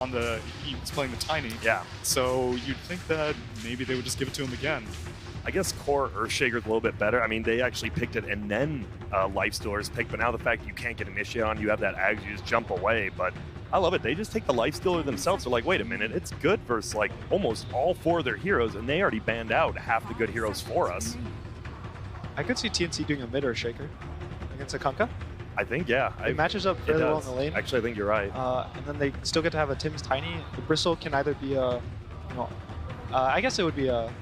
on the, he was playing the Tiny. Yeah. So you'd think that maybe they would just give it to him again. I guess core Earthshaker's a little bit better. I mean, they actually picked it and then Lifestealer's picked, but now the fact that you can't get Initiate on, you have that Ags, you just jump away. But I love it. They just take the Lifestealer themselves. They're like, wait a minute, it's good versus like almost all 4 of their heroes, and they already banned out half the good heroes for us. I could see TNC doing a mid Earthshaker against a Kunkka. I think, yeah. It matches up fairly well in the lane. Actually, I think you're right. And then they still get to have a Tim's Tiny. The Bristle can either be a, you know, I guess it would be a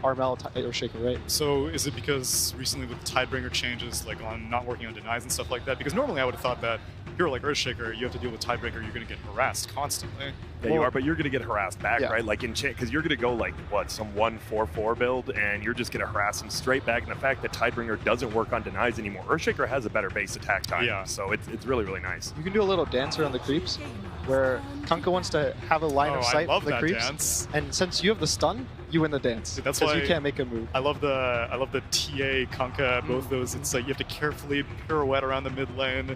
Armel Earthshaker, right? So is it because recently with Tidebringer changes, like on not working on denies and stuff like that? Because normally I would have thought that if you're like Earthshaker, you have to deal with Tidebringer, you're going to get harassed constantly. Yeah, you are, but you're going to get harassed back, yeah. right? Like in because you're going to go like, what, some 1-4-4 build, and you're just going to harass them straight back. And the fact that Tidebringer doesn't work on denies anymore, Earthshaker has a better base attack time. Yeah. So it's really, really nice. You can do a little dancer on the creeps, where Kunkka wants to have a line of sight of for the creeps. Dance. And since you have the stun, you win the dance. That's why you can't make a move. I love the TA Kunkka, both those. It's like you have to carefully pirouette around the mid lane.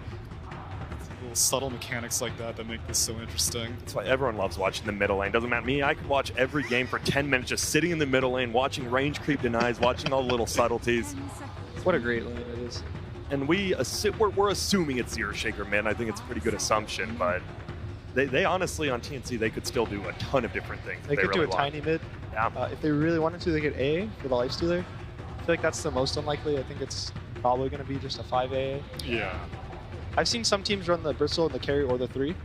Little subtle mechanics like that make this so interesting. That's why everyone loves watching the middle lane. Doesn't matter me, I could watch every game for 10 minutes just sitting in the middle lane, watching range creep denies, watching all the little subtleties. What a great lane it is. And we're assuming it's the Earthshaker mid. I think it's a pretty good assumption, but they honestly on TNC they could still do a ton of different things. They could really do a tiny mid. Yeah. If they really wanted to, they could AA for the Lifestealer. I feel like that's the most unlikely. I think it's probably going to be just a 5 AA. Yeah. I've seen some teams run the Bristle and the carry or the 3.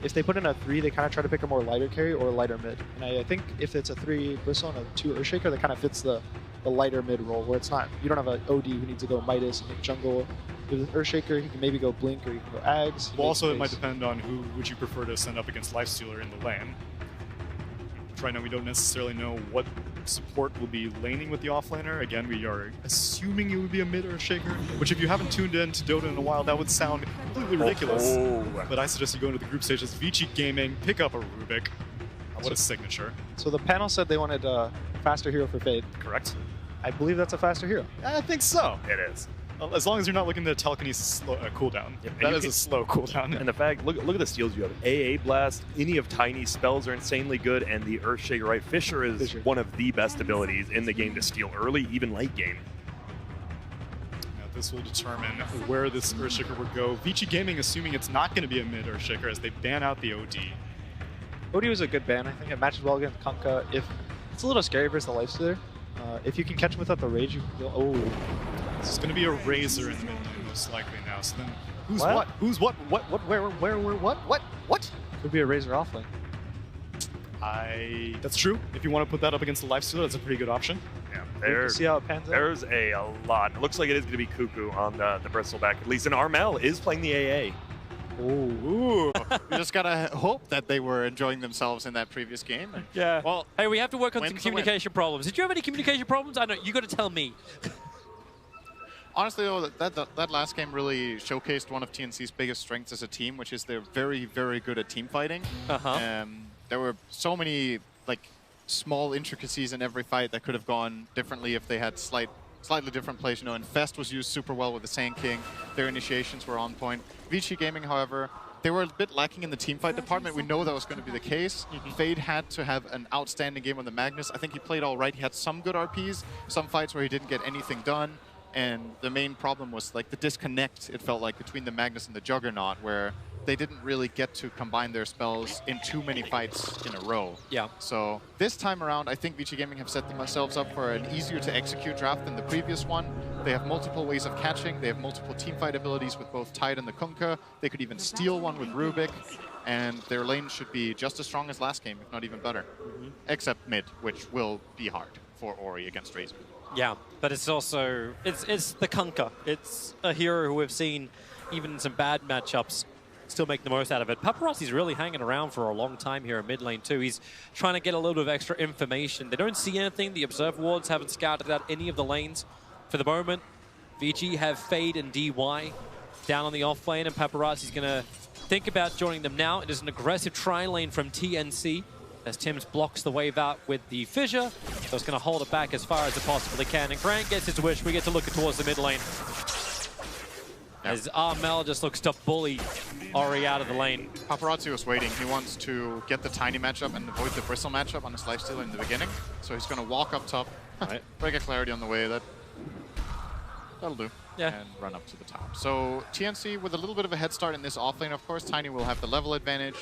If they put in a 3, they kind of try to pick a more lighter carry or a lighter mid. And I think if it's a 3 Bristle and a 2 Earthshaker, that kind of fits the lighter mid role, where it's not, you don't have an OD who needs to go Midas and hit jungle. With Earthshaker, he can maybe go Blink or you can go Ags. Well, also it might depend on who would you prefer to send up against Lifestealer in the lane. Right now we don't necessarily know what support will be laning with the offlaner. Again, we are assuming it would be a mid Earthshaker, which if you haven't tuned in to Dota in a while, that would sound completely ridiculous. Oh. But I suggest you go into the group stages, Vici Gaming, pick up a Rubik. What a signature. So the panel said they wanted a faster hero for Fade. Correct? I believe that's a faster hero. I think so. It is. As long as you're not looking at the telekinesis cooldown. Yep. That is a slow cooldown. And the fact, look at the steals you have. AA Blast, any of Tiny's spells are insanely good, and the Earthshaker, right? Fissure is one of the best abilities in the game to steal early, even late game. Now, this will determine where this Earthshaker would go. Vici Gaming assuming it's not going to be a mid Earthshaker as they ban out the OD. OD was a good ban. I think it matches well against Kunkka. If it's a little scary versus the Lifestealer. If you can catch him without the rage, you can go. Oh. This is going to be a Razor in the mid lane, most likely now. So then, who's What? what? Who's what? Where, what? Could be a Razor offlane. That's true. If you want to put that up against the Lifestealer, that's a pretty good option. Yeah, See how it pans out. there's a lot. It looks like it is going to be Cuckoo on the Bristleback, at least. And Armel is playing the AA. Ooh. You just gotta hope that they were enjoying themselves in that previous game. Yeah. Well, hey, we have to work on win some to win. communication problems. Did you have any communication problems? I know you got to tell me. honestly, though, that last game really showcased one of TNC's biggest strengths as a team, which is they're very, very good at team fighting. There were so many small intricacies in every fight that could have gone differently if they had slightly different plays. You know, Infest was used super well with the Sand King. Their initiations were on point. Vici Gaming, however, they were a bit lacking in the teamfight department. We know that was going to be the case. Fade had to have an outstanding game on the Magnus. I think he played all right. He had some good RPs, some fights where he didn't get anything done. And the main problem was the disconnect, it felt like, between the Magnus and the Juggernaut, where they didn't really get to combine their spells in too many fights in a row. Yeah. So this time around, I think Vici Gaming have set themselves up for an easier to execute draft than the previous one. They have multiple ways of catching. They have multiple teamfight abilities with both Tide and the Kunkka. They could even steal one with Rubik. And their lane should be just as strong as last game, if not even better. Except mid, which will be hard for Ori against Razor. Yeah, but it's also, it's the Kunkka. It's a hero who we've seen, even in some bad matchups, still make the most out of it. Paparazi's really hanging around for a long time here in mid lane too. He's trying to get a little bit of extra information. They don't see anything. The Observer Wards haven't scouted out any of the lanes for the moment. Vici have Fade and DY down on the off lane, and Paparazi's going to think about joining them now. It is an aggressive tri-lane from TNC as Tim's blocks the wave out with the Fissure. So it's going to hold it back as far as it possibly can. And Grant gets his wish. We get to look towards the mid lane. as Armel just looks to bully Ori out of the lane. Paparazzi was waiting. He wants to get the tiny matchup and avoid the bristle matchup on his lifestealer in the beginning. So he's going to walk up top, Right. break a clarity on the way. That'll do. Yeah. And run up to the tower. So TNC with a little bit of a head start in this offlane, of course. Tiny will have the level advantage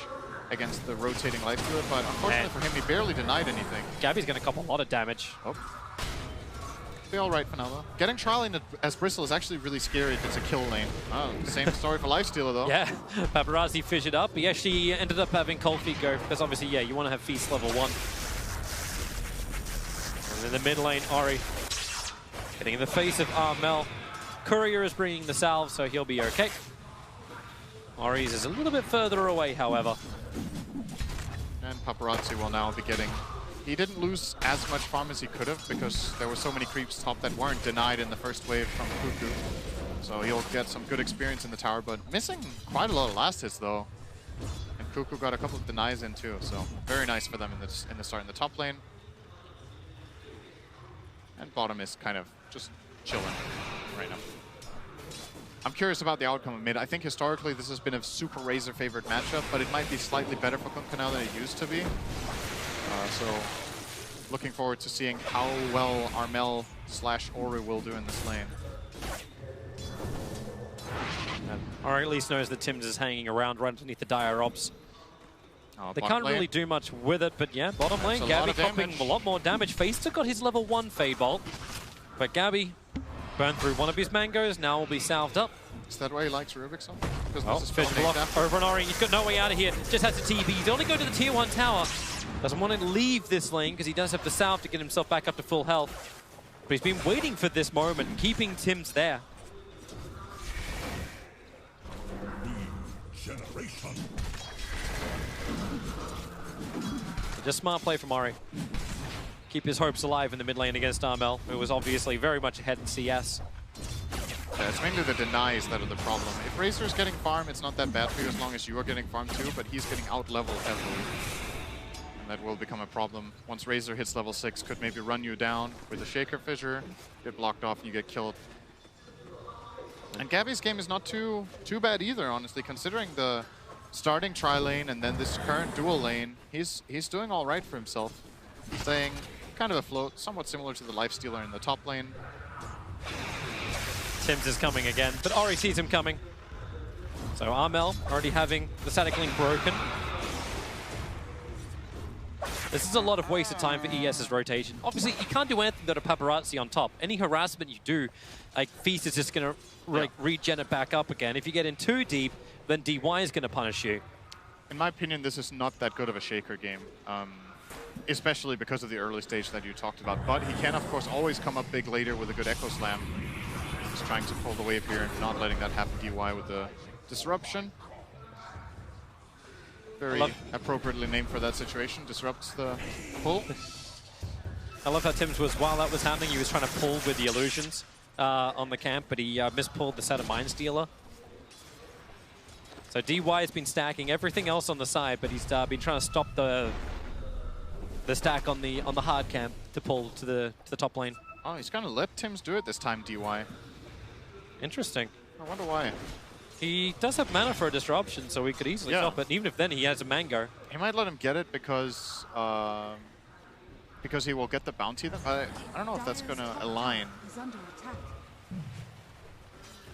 against the rotating lifestealer, but unfortunately for him, he barely denied anything. Gabby's going to cop a lot of damage. Oh. Be all right for now, though. Getting trial lane as Bristle is actually really scary if it's a kill lane. Oh, same story for Lifestealer, though. Yeah, Paparazzi fished up. He actually ended up having Cold Feet go, because obviously, yeah, you want to have Feast level 1. And in the mid lane, Ori getting in the face of Armel. Courier is bringing the salve, so he'll be okay. Ori's is a little bit further away, however. And Paparazzi will now be getting... He didn't lose as much farm as he could have because there were so many creeps top that weren't denied in the first wave from Cuckoo. So he'll get some good experience in the tower, but missing quite a lot of last hits though. And Cuckoo got a couple of denies in too, so very nice for them in the start in the top lane. And bottom is kind of just chilling right now. I'm curious about the outcome of mid. I think historically this has been a super Razor favorite matchup, but it might be slightly better for Kunkka now than it used to be. So looking forward to seeing how well Armel / Ori will do in this lane. Ori at least knows that Tims is hanging around right underneath the Dire Ops. They can't really do much with it, but yeah, bottom lane, Gabby copping a lot more damage. Facer got his level 1 Fade Bolt, but Gabby burned through one of his mangoes, now will be salved up. Is that why he likes Rubik so much? Oh, fish block over on Ori. He's got no way out of here. Just has to TP. He's only going to the tier 1 tower. Doesn't want to leave this lane because he does have the salve to get himself back up to full health. But he's been waiting for this moment, keeping Tims there. Just smart play from Ori. Keep his hopes alive in the mid lane against Armel, who was obviously very much ahead in CS. Yeah, it's mainly the denies that are the problem. If Razor is getting farm, it's not that bad for you as long as you are getting farm too, but he's getting out-leveled heavily. And that will become a problem. Once Razor hits level 6, could maybe run you down with a Shaker Fissure, get blocked off and you get killed. And Gabby's game is not too bad either, honestly, considering the starting tri-lane and then this current dual lane. He's doing all right for himself. Staying kind of afloat, somewhat similar to the Lifestealer in the top lane. Tims is coming again, but Ori sees him coming. So Armel already having the static link broken. This is a lot of wasted time for ES's rotation. Obviously, you can't do anything without a Paparazzi on top. Any harassment you do, like Feast is just going to regen it back up again. If you get in too deep, then DY is going to punish you. In my opinion, this is not that good of a Shaker game. Especially because of the early stage that you talked about. But he can, of course, always come up big later with a good Echo Slam. He's trying to pull the wave here and not letting that happen DY with the Disruption. Very appropriately named for that situation. Disrupts the pull. I love how Tims was, while that was happening, he was trying to pull with the illusions on the camp, but he mispulled the set of Mind Stealer. So DY has been stacking everything else on the side, but he's been trying to stop the stack on the hard camp to pull to the top lane. Oh, he's gonna let Tims do it this time, DY. Interesting. I wonder why. He does have mana for a disruption, so he could easily stop it. Even if then he has a mango. He might let him get it because he will get the bounty then. I don't know if that's gonna align.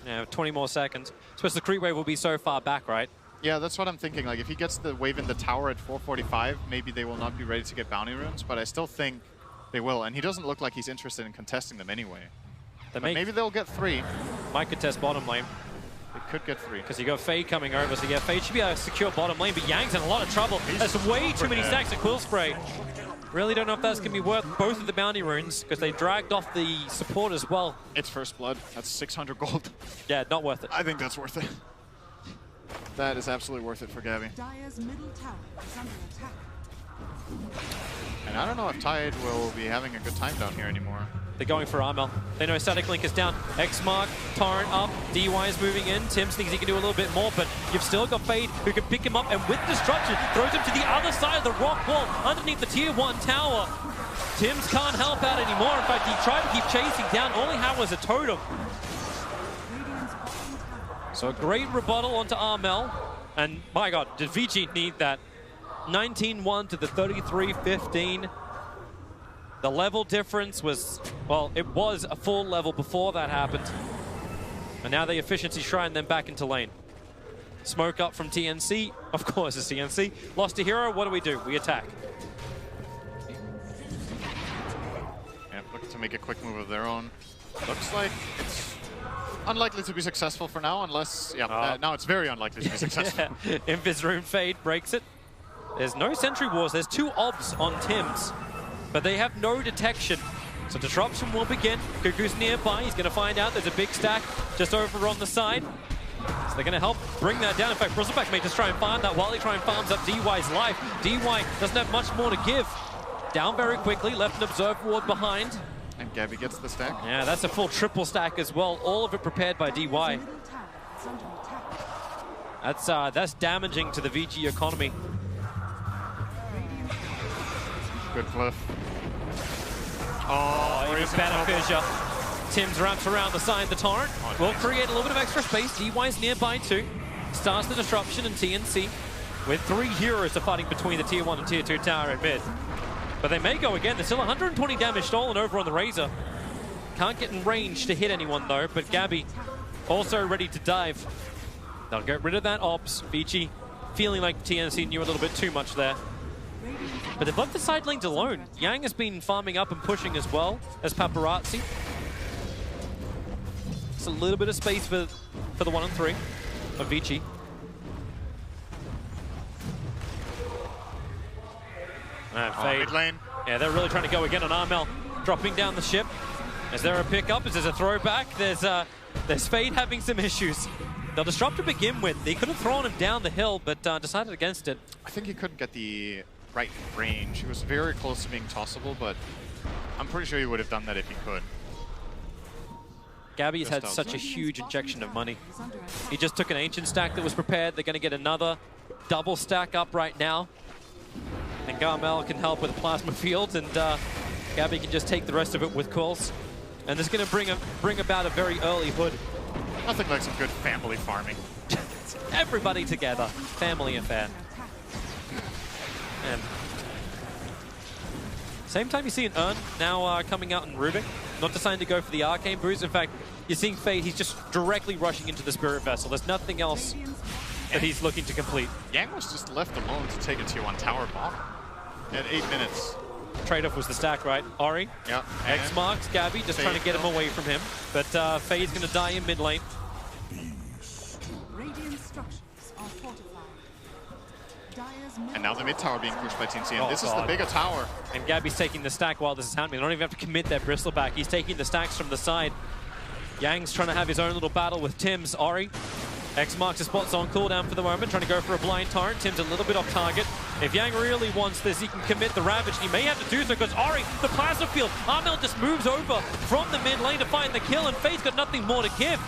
Yeah, 20 more seconds. Suppose the creep wave will be so far back, right? Yeah, that's what I'm thinking. Like, if he gets the wave in the tower at 4:45, maybe they will not be ready to get bounty runes, but I still think they will. And he doesn't look like he's interested in contesting them anyway. Maybe they'll get 3. Might contest bottom lane. They could get 3. Because you got Fade coming over, so yeah, Fade should be able to secure bottom lane, but Yang's in a lot of trouble. There's way too many stacks of Quill Spray. Really don't know if that's going to be worth both of the bounty runes, because they dragged off the support as well. It's First Blood. That's 600 gold. Yeah, not worth it. I think that's worth it. That is absolutely worth it for Gabby. Dire's middle tower is under attack. And I don't know if Tide will be having a good time down here anymore. They're going for Armel. They know Static Link is down. X-Mark, Torrent up, DY is moving in. Tims thinks he can do a little bit more, but you've still got Fade who can pick him up, and with Destruction, throws him to the other side of the rock wall, underneath the tier 1 tower. Tims can't help out anymore. In fact, he tried to keep chasing down. All he had was a totem. So a great rebuttal onto Armel. And my God, did Vici need that? 19-1 to the 33-15. The level difference was, well, it was a full level before that happened. And now they efficiency shrine them back into lane. Smoke up from TNC. Of course, it's TNC. Lost a hero. What do? We attack. Yeah, looking to make a quick move of their own. Looks like it's unlikely to be successful for now, unless... Yeah, now it's very unlikely to be successful. Yeah. Invis Rune Fade breaks it. There's no Sentry Wars. There's 2 obs on Tim's, but they have no detection. So disruption will begin. Cuckoo's nearby. He's going to find out there's a big stack just over on the side. So they're going to help bring that down. In fact, Bristleback may just try and farm that while he try and farms up DY's life. DY doesn't have much more to give. Down very quickly. Left an Observe Ward behind. And Gabby gets the stack. Yeah, that's a full triple stack as well. All of it prepared by DY. That's damaging to the VG economy. Good fluff. Oh, even better fissure. Tim's wraps around the side of the torrent. Will create a little bit of extra space. DY's nearby too. Starts the disruption in TNC. With 3 heroes are fighting between the tier 1 and tier 2 tower in mid. But they may go again. There's still 120 damage stolen over on the Razor. Can't get in range to hit anyone though, but Gabby also ready to dive. They'll get rid of that ops. Vici feeling like TNC knew a little bit too much there. But they've left the side lanes alone. Yang has been farming up and pushing as well as Paparazzi. It's a little bit of space for the 1 and 3 of Vici. Fade. Mid lane. Yeah, they're really trying to go again on Armel. Dropping down the ship. Is there a pickup? Is there a throwback? There's Fade having some issues. They'll disrupt to begin with. They could have thrown him down the hill, but decided against it. I think he couldn't get the right range. He was very close to being tossable, but I'm pretty sure he would have done that if he could. Gabby's had such a huge injection of money. He just took an Ancient stack that was prepared. They're going to get another double stack up right now. And Garmel can help with Plasma Fields, and Gabby can just take the rest of it with Quills. And this is going to bring about a very early hood. Nothing like some good family farming. Everybody together. Family affair. And same time you see an Urn now coming out in Rubik. Not deciding to go for the Arcane boost. In fact, you're seeing Fade, he's just directly rushing into the Spirit Vessel. There's nothing else that he's looking to complete. Yang was just left alone to take a tier 1 tower bomb at 8 minutes. Trade-off was the stack, right? Ori? Yeah. X marks Gabby, just trying to get him away from him. But Fade's going to die in mid lane. Radiant structures are fortified. And now the mid tower being pushed by TNC, and Oh, this is God. the bigger tower. And Gabby's taking the stack while this is happening. They don't even have to commit their Bristleback. He's taking the stacks from the side. Yang's trying to have his own little battle with Tim's. Ori. X marks the spots on cooldown for the moment, trying to go for a blind torrent. Tim's a little bit off target. If Yang really wants this, he can commit the Ravage. He may have to do so because Ori, the Plasma Field, Armel just moves over from the mid lane to find the kill, and Fade's got nothing more to give.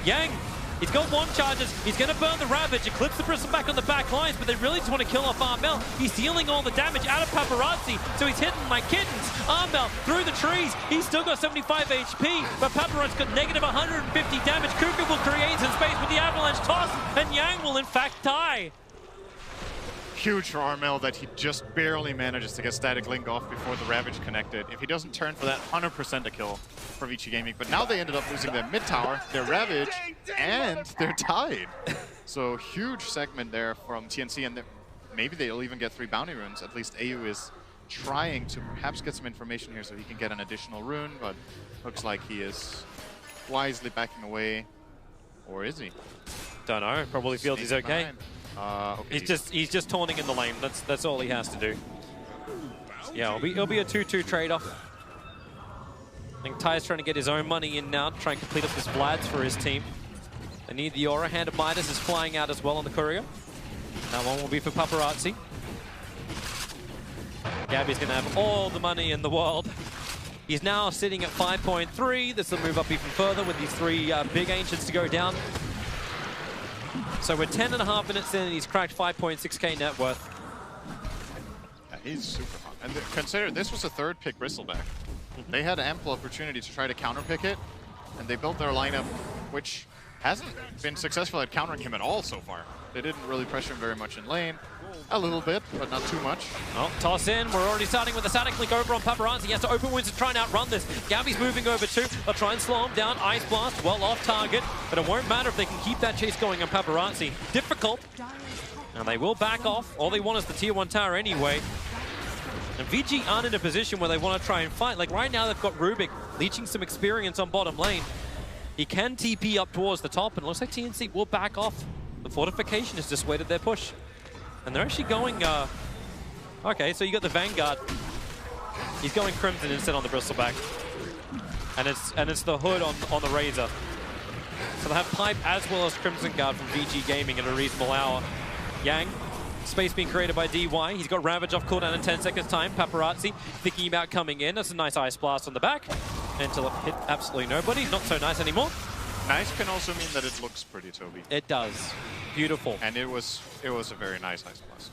Yang, he's got 1 charges. He's going to burn the Ravage, eclipse the Bristleback on the back lines, but they really just want to kill off Armel. He's dealing all the damage out of Paparazzi, so he's hitting like kittens. Armel through the trees. He's still got 75 HP, but Paparazzi's got negative 150 damage. Cuckoo will create some space with the Avalanche toss, and Yang will in fact die. Huge for Armel that he just barely manages to get Static Link off before the Ravage connected. If he doesn't turn for that, 100% a kill for Vici Gaming. But now they ended up losing their mid tower, their Ravage, and they're tied. So huge segment there from TNC, and maybe they'll even get 3 bounty runes. At least AU is trying to perhaps get some information here so he can get an additional rune, but looks like he is wisely backing away. Or is he? Don't know. Probably feels he's okay. Behind. Okay. He's just taunting in the lane. That's all he has to do. Yeah, it'll be a 2-2 trade-off. I think Ty's trying to get his own money in now to try and complete up this Vlad's for his team. They need the Aura. Hand of Midas is flying out as well on the Courier. That one will be for Paparazzi. Gabby's going to have all the money in the world. He's now sitting at 5.3. This will move up even further with these 3 big Ancients to go down. So we're 10.5 minutes in and he's cracked 5.6k net worth. Yeah, he's super hot. And consider this was a 3rd pick Bristleback. They had ample opportunity to try to counterpick it, and they built their lineup, which hasn't been successful at countering him at all so far. They didn't really pressure him very much in lane. A little bit, but not too much. Oh, toss in. We're already starting with the static link over on Paparazzi. He has to open wounds to try and outrun this. Gabby's moving over too. They'll try and slow him down. Ice Blast, well off target, but it won't matter if they can keep that chase going on Paparazzi. Difficult. And they will back off. All they want is the tier 1 tower anyway. And Vici aren't in a position where they want to try and fight. Like right now they've got Rubik leeching some experience on bottom lane. He can TP up towards the top, and it looks like TNC will back off. The fortification has dissuaded their push. And they're actually going, okay, so you got the Vanguard. He's going Crimson instead on the Bristleback. And it's the Hood on the Razor. So they have Pipe as well as Crimson Guard from VG Gaming at a reasonable hour. Yang, space being created by DY. He's got Ravage off cooldown in 10 seconds time. Paparazzi thinking about coming in. That's a nice Ice Blast on the back. Until it hit absolutely nobody. Not so nice anymore. Nice can also mean that it looks pretty, Toby. It does. Beautiful. And it was a very nice Ice Blast.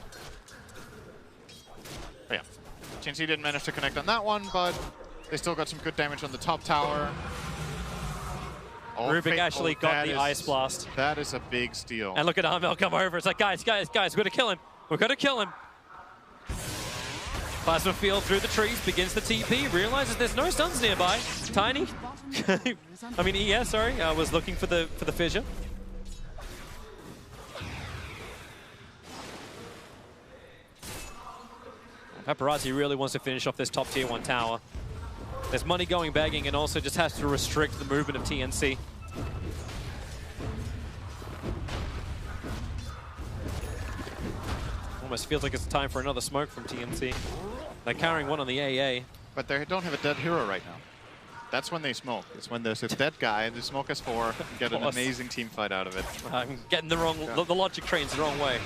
But yeah, TNC didn't manage to connect on that one, but they still got some good damage on the top tower. Oh, Rubik actually got the Ice Blast. That is a big steal. And look at Armel come over. It's like, guys, we're going to kill him. We're going to kill him. Plasma Field through the trees, begins the TP, realizes there's no stuns nearby. Tiny, I mean ES, sorry, was looking for the fissure. Paparazzi really wants to finish off this top tier 1 tower. There's money going begging and also just has to restrict the movement of TNC. Almost feels like it's time for another smoke from TNC. They're carrying one on the AA. But they don't have a dead hero right now. That's when they smoke. It's when there's a dead guy and they smoke as 4 and get an amazing team fight out of it. I'm getting the wrong, the logic train's the wrong way.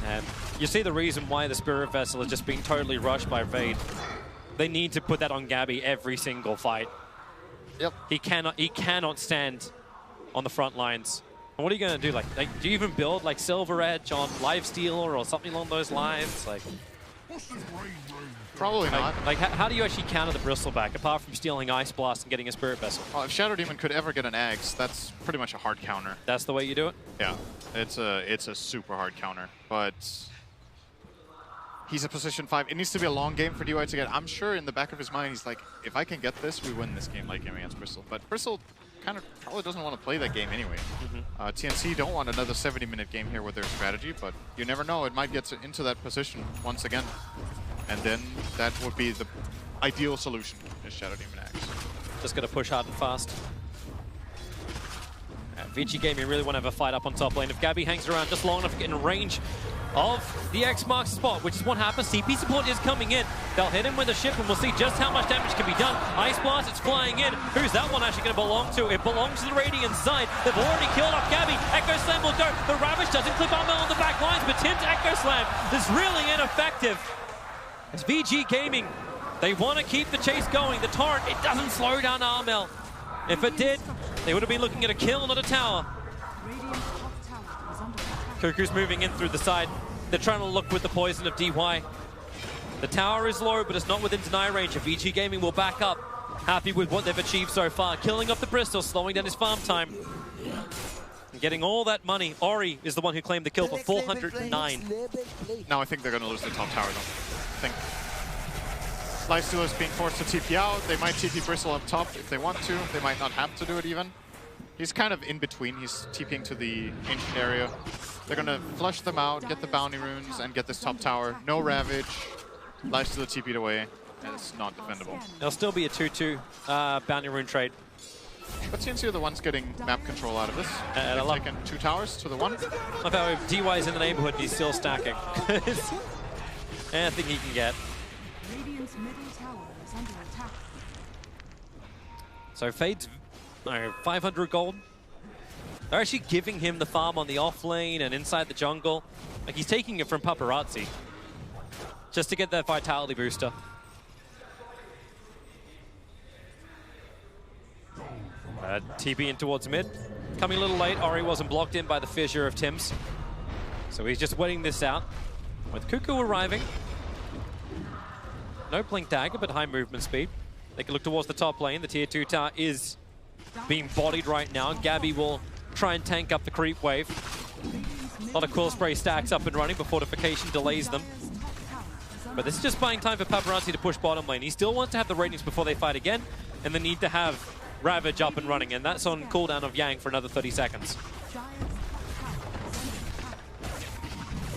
And you see the reason why the Spirit Vessel is just being totally rushed by Vade. They need to put that on Gabby every single fight. Yep. He cannot stand on the front lines. And what are you going to do? Like, do you even build like Silver Edge on Lifestealer or something along those lines? Like, probably not. Like how do you actually counter the Bristleback apart from stealing Ice Blast and getting a Spirit Vessel? Well, if Shadow Demon could ever get an Axe, that's pretty much a hard counter. That's the way you do it? Yeah, it's a super hard counter, but he's a position 5. It needs to be a long game for DY to get. I'm sure in the back of his mind, he's like, if I can get this, we win this game like game against Bristol. But Bristol kind of probably doesn't want to play that game anyway. TNC don't want another 70-minute game here with their strategy, but you never know. It might get into that position once again. And then that would be the ideal solution, is Shadow Demon Axe. Just got to push hard and fast. Vici Gaming really want to have a fight up on top lane. If Gabby hangs around just long enough to get in range of the X marks the spot, which is what happens. CP support is coming in. They'll hit him with a ship, and we'll see just how much damage can be done. Ice Blast, it's flying in. Who's that one actually going to belong to? It belongs to the Radiant side. They've already killed off Gabby. Echo Slam will go. The Ravage doesn't clip Armel on the back lines, but Tim's Echo Slam is really ineffective. It's VG Gaming. They want to keep the chase going. The Torrent, it doesn't slow down Armel. If it did, they would have been looking at a kill, not a tower. Cuckoo's moving in through the side. They're trying to look with the poison of DY. The tower is low, but it's not within deny range. If VG Gaming will back up. Happy with what they've achieved so far. Killing off the Bristol, slowing down his farm time. And getting all that money. Ori is the one who claimed the kill for 409. Now I think they're going to lose the top tower, though. I think Lifestealer is being forced to TP out. They might TP Bristle up top if they want to. They might not have to do it even. He's kind of in between. He's TPing to the ancient area. They're going to flush them out, get the bounty runes, and get this top tower. No Ravage. Lifestealer TP'd away, and it's not defendable. There'll still be a 2-2 bounty rune trade. But TNC are the ones getting map control out of this. They've taken 2 towers to the 1. I thought if DY is in the neighborhood, he's still stacking. Anything he can get. Radiant's middle tower is under attack. So Fade's 500 gold. They're actually giving him the farm on the off lane and inside the jungle. Like he's taking it from Paparazzi just to get that vitality booster. TP in towards mid. Coming a little late. Ori wasn't blocked in by the fissure of Tim's. So he's just waiting this out. With Cuckoo arriving. No Blink Dagger, but high movement speed. They can look towards the top lane. The tier 2 tower is being bodied right now. Gabby will try and tank up the creep wave. A lot of Quill Spray stacks up and running, but fortification delays them. But this is just buying time for Paparazzi to push bottom lane. He still wants to have the Radiance before they fight again, and the need to have Ravage up and running, and that's on cooldown of Yang for another 30 seconds.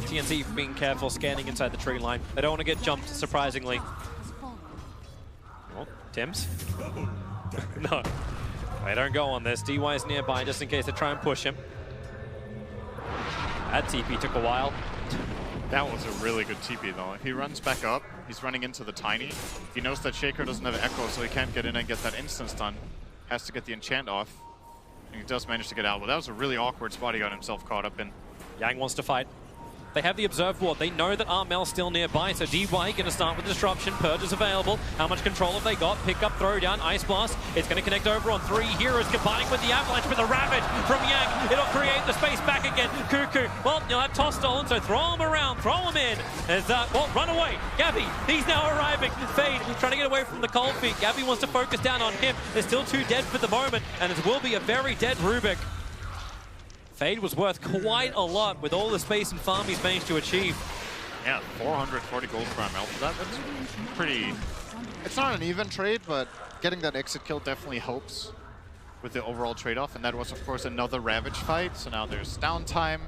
TNC being careful, scanning inside the tree line. They don't want to get jumped, surprisingly. Oh, Tims? No. They don't go on this. DY is nearby just in case they try and push him. That TP took a while. That was a really good TP though. If he runs back up, he's running into the Tiny. He knows that Shaker doesn't have Echo, so he can't get in and get that instant stun. Has to get the enchant off. And he does manage to get out. Well, that was a really awkward spot he got himself caught up in. Yang wants to fight. They have the Observe Ward. They know that Armel's still nearby, so DY going to start with Disruption. Purge is available. How much control have they got? Pick up, throw down, Ice Blast. It's going to connect over on 3 heroes, combining with the Avalanche with the Ravage from Yang. It'll create the space back again. Cuckoo, well, you'll have Toss stolen, so throw him around, throw him in. There's well, run away. Gabby, he's now arriving. Fade, trying to get away from the cold feet. Gabby wants to focus down on him. They're still 2 dead for the moment, and it will be a very dead Rubik. Fade was worth quite a lot with all the space and farm he's managed to achieve. Yeah, 440 gold per ML. That's pretty... It's not an even trade, but getting that exit kill definitely helps with the overall trade-off. And that was, of course, another Ravage fight. So now there's downtime.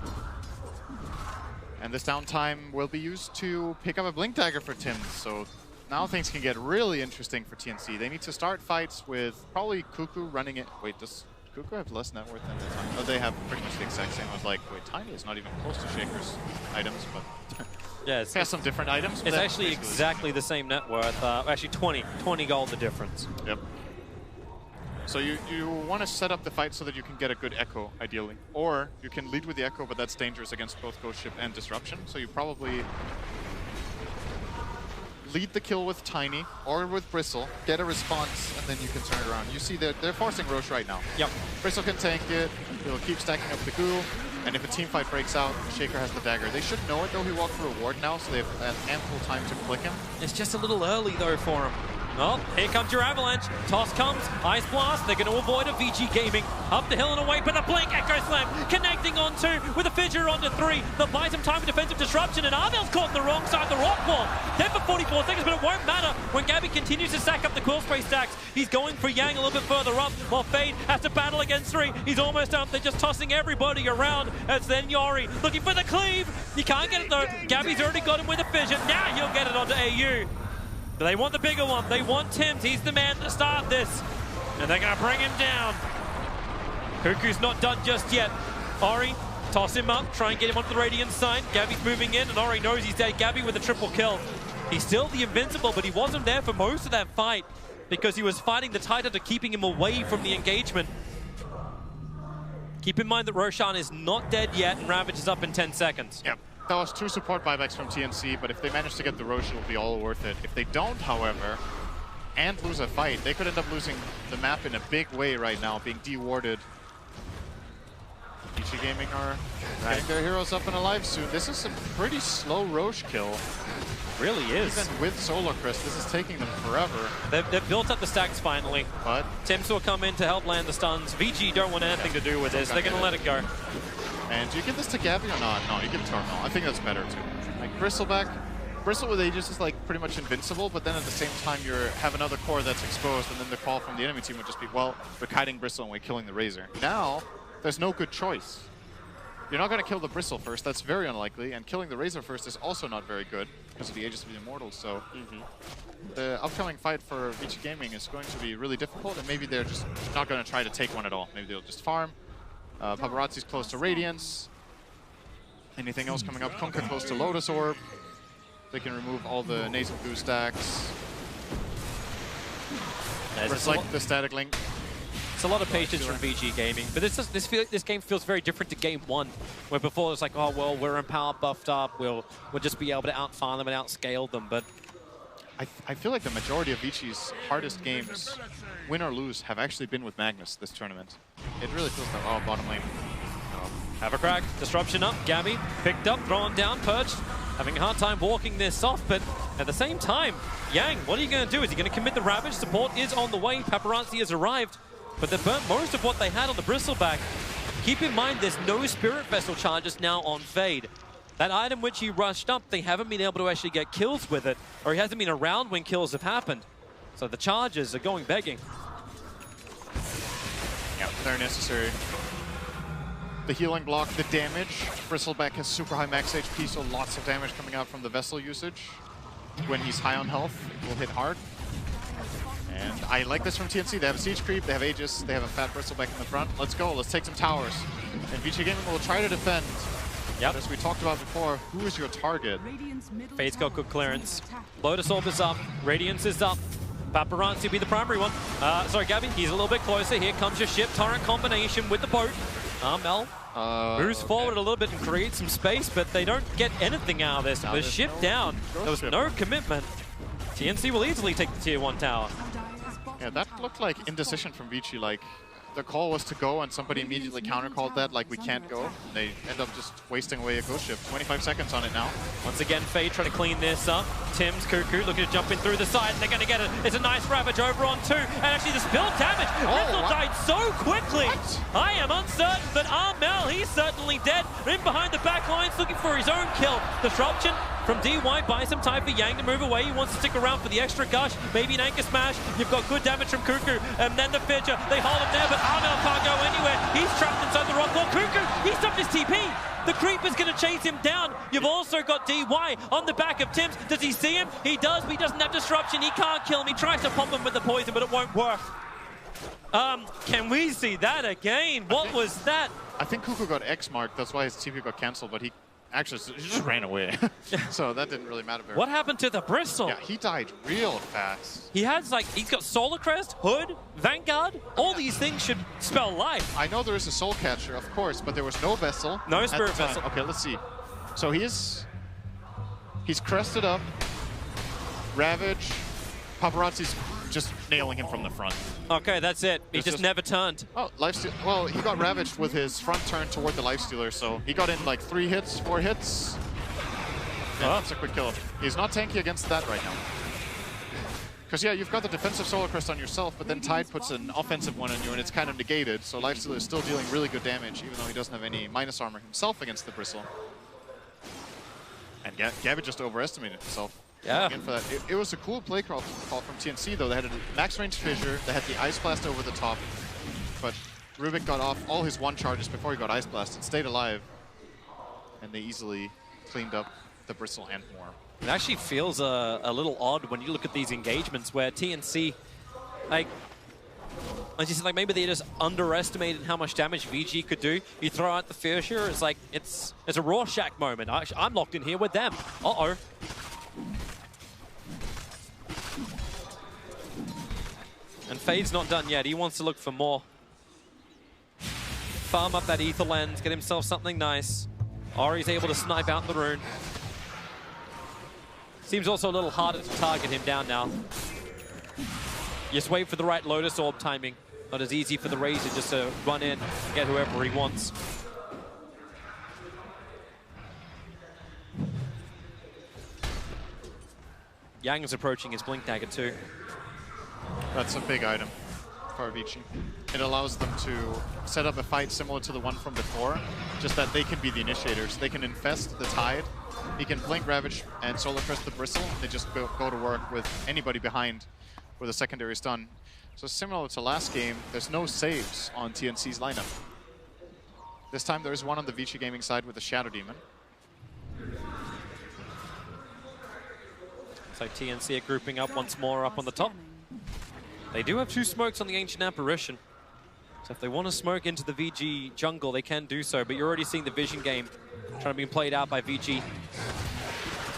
And this downtime will be used to pick up a Blink Dagger for Tims. So now things can get really interesting for TNC. They need to start fights with probably Cuckoo running it. Wait, does Cuckoo have less net worth than the Tiny? Oh, they have pretty much the exact same. I was like, wait, Tiny is not even close to Shaker's items, but yeah, it has some different items. It's actually exactly the same net worth. Actually, 20 gold the difference. Yep. So you want to set up the fight so that you can get a good Echo, ideally. Or you can lead with the Echo, but that's dangerous against both Ghost Ship and Disruption. So you probably lead the kill with Tiny or with Bristle, get a response, and then you can turn it around. You see that they're forcing Roche right now. Yep. Bristle can tank it, he'll keep stacking up the goo, and if a team fight breaks out, Shaker has the dagger. They should know it though, he walked through a ward now, so they have ample time to click him. It's just a little early though for him. Oh, here comes your Avalanche. Toss comes, Ice Blast. They're going to avoid a Vici Gaming. Up the hill and away, but the Blink Echo Slam connecting on 2 with a Fissure onto 3. They'll buy some time for defensive disruption, and Armel's caught on the wrong side of the rock wall. Dead for 44 seconds, but it won't matter when Gabby continues to stack up the Quill Spray stacks. He's going for Yang a little bit further up, while Fade has to battle against 3. He's almost up. They're just tossing everybody around. As then Yori looking for the cleave. You can't get it though. Gabby's already got him with a Fissure. Now he'll get it onto AU. But they want the bigger one. They want Tims. He's the man to start this. And they're going to bring him down. Cuckoo's not done just yet. Ori, toss him up. Try and get him onto the Radiant side. Gabby's moving in, and Ori knows he's dead. Gabby with a triple kill. He's still the invincible, but he wasn't there for most of that fight because he was fighting the Titan to keeping him away from the engagement. Keep in mind that Roshan is not dead yet, and Ravage is up in 10 seconds. Yep. That was 2 support buybacks from TNC, but if they manage to get the Roche, it will be all worth it. If they don't, however, and lose a fight, they could end up losing the map in a big way right now, being de-warded. Vici Gaming are getting their heroes up and alive soon. This is a pretty slow Roche kill. Really is. Even with Solar Crest, this is taking them forever. They've built up the stacks finally. But Tims will come in to help land the stuns. Vici don't want anything to do with this. They're going to let it go. And do you give this to Gabby or not? No, you give it to Armel. I think that's better too. Like Bristle back. Bristle with Aegis is like pretty much invincible, but then at the same time you have another core that's exposed, and then the call from the enemy team would just be, well, we're kiting Bristle and we're killing the Razor. Now, there's no good choice. You're not going to kill the Bristle first, that's very unlikely, and killing the Razor first is also not very good because of the Aegis of the Immortals, so the upcoming fight for Vici Gaming is going to be really difficult, and maybe they're just not going to try to take one at all. Maybe they'll just farm. Paparazzi's close to Radiance. Anything else coming up? Kunkka close to Lotus Orb. They can remove all the Nasal Goo stacks. It's like the Static Link. It's a lot of patience from Vici Gaming, but this game feels very different to game 1, where before it's like, oh well, we're empowered, buffed up, we'll just be able to outfarm them and outscale them. But I feel like the majority of Vici's hardest games, win or lose, have actually been with Magnus this tournament. It really feels like, oh, bottom lane. have a crack, disruption up, Gabby picked up, thrown down, purged. having a hard time walking this off, but at the same time, Yang, what are you going to do? Is he going to commit the Ravage? Support is on the way. Paparazzi has arrived, but they've burnt most of what they had on the Bristleback. Keep in mind, there's no Spirit Vessel charges now on Fade. That item which he rushed up, they haven't been able to actually get kills with it, or he hasn't been around when kills have happened. So the charges are going begging. Yeah, they're necessary. The healing block, the damage. Bristleback has super high max HP, so lots of damage coming out from the Vessel usage. When he's high on health, it will hit hard. And I like this from TNC. They have a Siege Creep, they have Aegis, they have a fat Bristleback in the front. Let's go, let's take some towers. And Vici Gaming will try to defend. Yep. As we talked about before, who is your target? Fade's got good clearance. Lotus Orb is up, Radiance is up. Paparazzi will be the primary one. Sorry, Gabby, he's a little bit closer. Here comes your ship turret combination with the boat. Mel moves forward a little bit and creates some space, but they don't get anything out of this. The ship down. There was no commitment. TNC will easily take the tier 1 tower. Yeah, that looked like indecision from Vici. Like, the call was to go, and somebody immediately counter-called that, like, we can't go. They end up just wasting away a ghost ship. 25 seconds on it now. Once again, Fade trying to clean this up. Tim's Cuckoo looking to jump in through the side, and they're going to get it. It's a nice Ravage over on 2, and actually the spill damage. Vessel died so quickly. What? I am uncertain, but Armel, he's certainly dead. In behind the back lines, looking for his own kill. Disruption from DY buys some time for Yang to move away. He wants to stick around for the extra gush. Maybe an anchor smash. You've got good damage from Cuckoo. And then the Fidger. They hold him there, but Armel can't go anywhere. He's trapped inside the rock wall. Cuckoo, he stopped his TP. The creep is going to chase him down. You've also got DY on the back of Tim's. Does he see him? He does, but he doesn't have disruption. He can't kill him. He tries to pump him with the poison, but it won't work. Can we see that again? What was that? I think Cuckoo got X marked. That's why his TP got cancelled, but he just ran away. So that didn't really matter very much. What happened to the Bristle? Yeah, he died real fast. He has, like, he's got Solar Crest, Hood, Vanguard. All these things should spell life. I know there is a Soul Catcher, of course, but there was no Vessel. No Spirit Vessel. Okay, let's see. So he's crested up. Ravage. Paparazzi's just nailing him from the front. Okay, that's it. He just never turned. Oh, Lifesteal. Well, he got ravaged with his front turn toward the Lifestealer, so he got in like 3 hits, 4 hits. Yeah, that's a quick kill. He's not tanky against that right now. Because, yeah, you've got the defensive Solar Crest on yourself, but then Tide puts an offensive one on you, and it's kind of negated. So Lifestealer is still dealing really good damage, even though he doesn't have any minus armor himself against the Bristle. And Gabby just overestimated himself. Yeah. For that. It was a cool play call from TNC, though. They had a max range fissure, they had the Ice Blast over the top, but Rubik got off all his 1 charges before he got Ice Blasted, stayed alive, and they easily cleaned up the Bristle and more. It actually feels a little odd when you look at these engagements where TNC, like, as you said, like maybe they just underestimated how much damage VG could do. You throw out the fissure, it's like, it's a Rorschach moment. I'm locked in here with them. Uh-oh. And Fade's not done yet. He wants to look for more. Farm up that Ether Lens, get himself something nice. Ori's able to snipe out the rune. Seems also a little harder to target him down now. Just wait for the right Lotus Orb timing. Not as easy for the Razor just to run in and get whoever he wants. Yang is approaching his Blink Dagger too. That's a big item for Vici. It allows them to set up a fight similar to the one from before, just that they can be the initiators. They can infest the Tide. He can Blink, Ravage, and Solar Crest the Bristle. They just go to work with anybody behind where the secondary is done. So similar to last game, there's no saves on TNC's lineup. This time there is one on the Vici Gaming side with the Shadow Demon. It's like TNC are grouping up once more up on the top. They do have 2 smokes on the Ancient Apparition. So if they want to smoke into the VG jungle, they can do so. But you're already seeing the vision game trying to be played out by VG.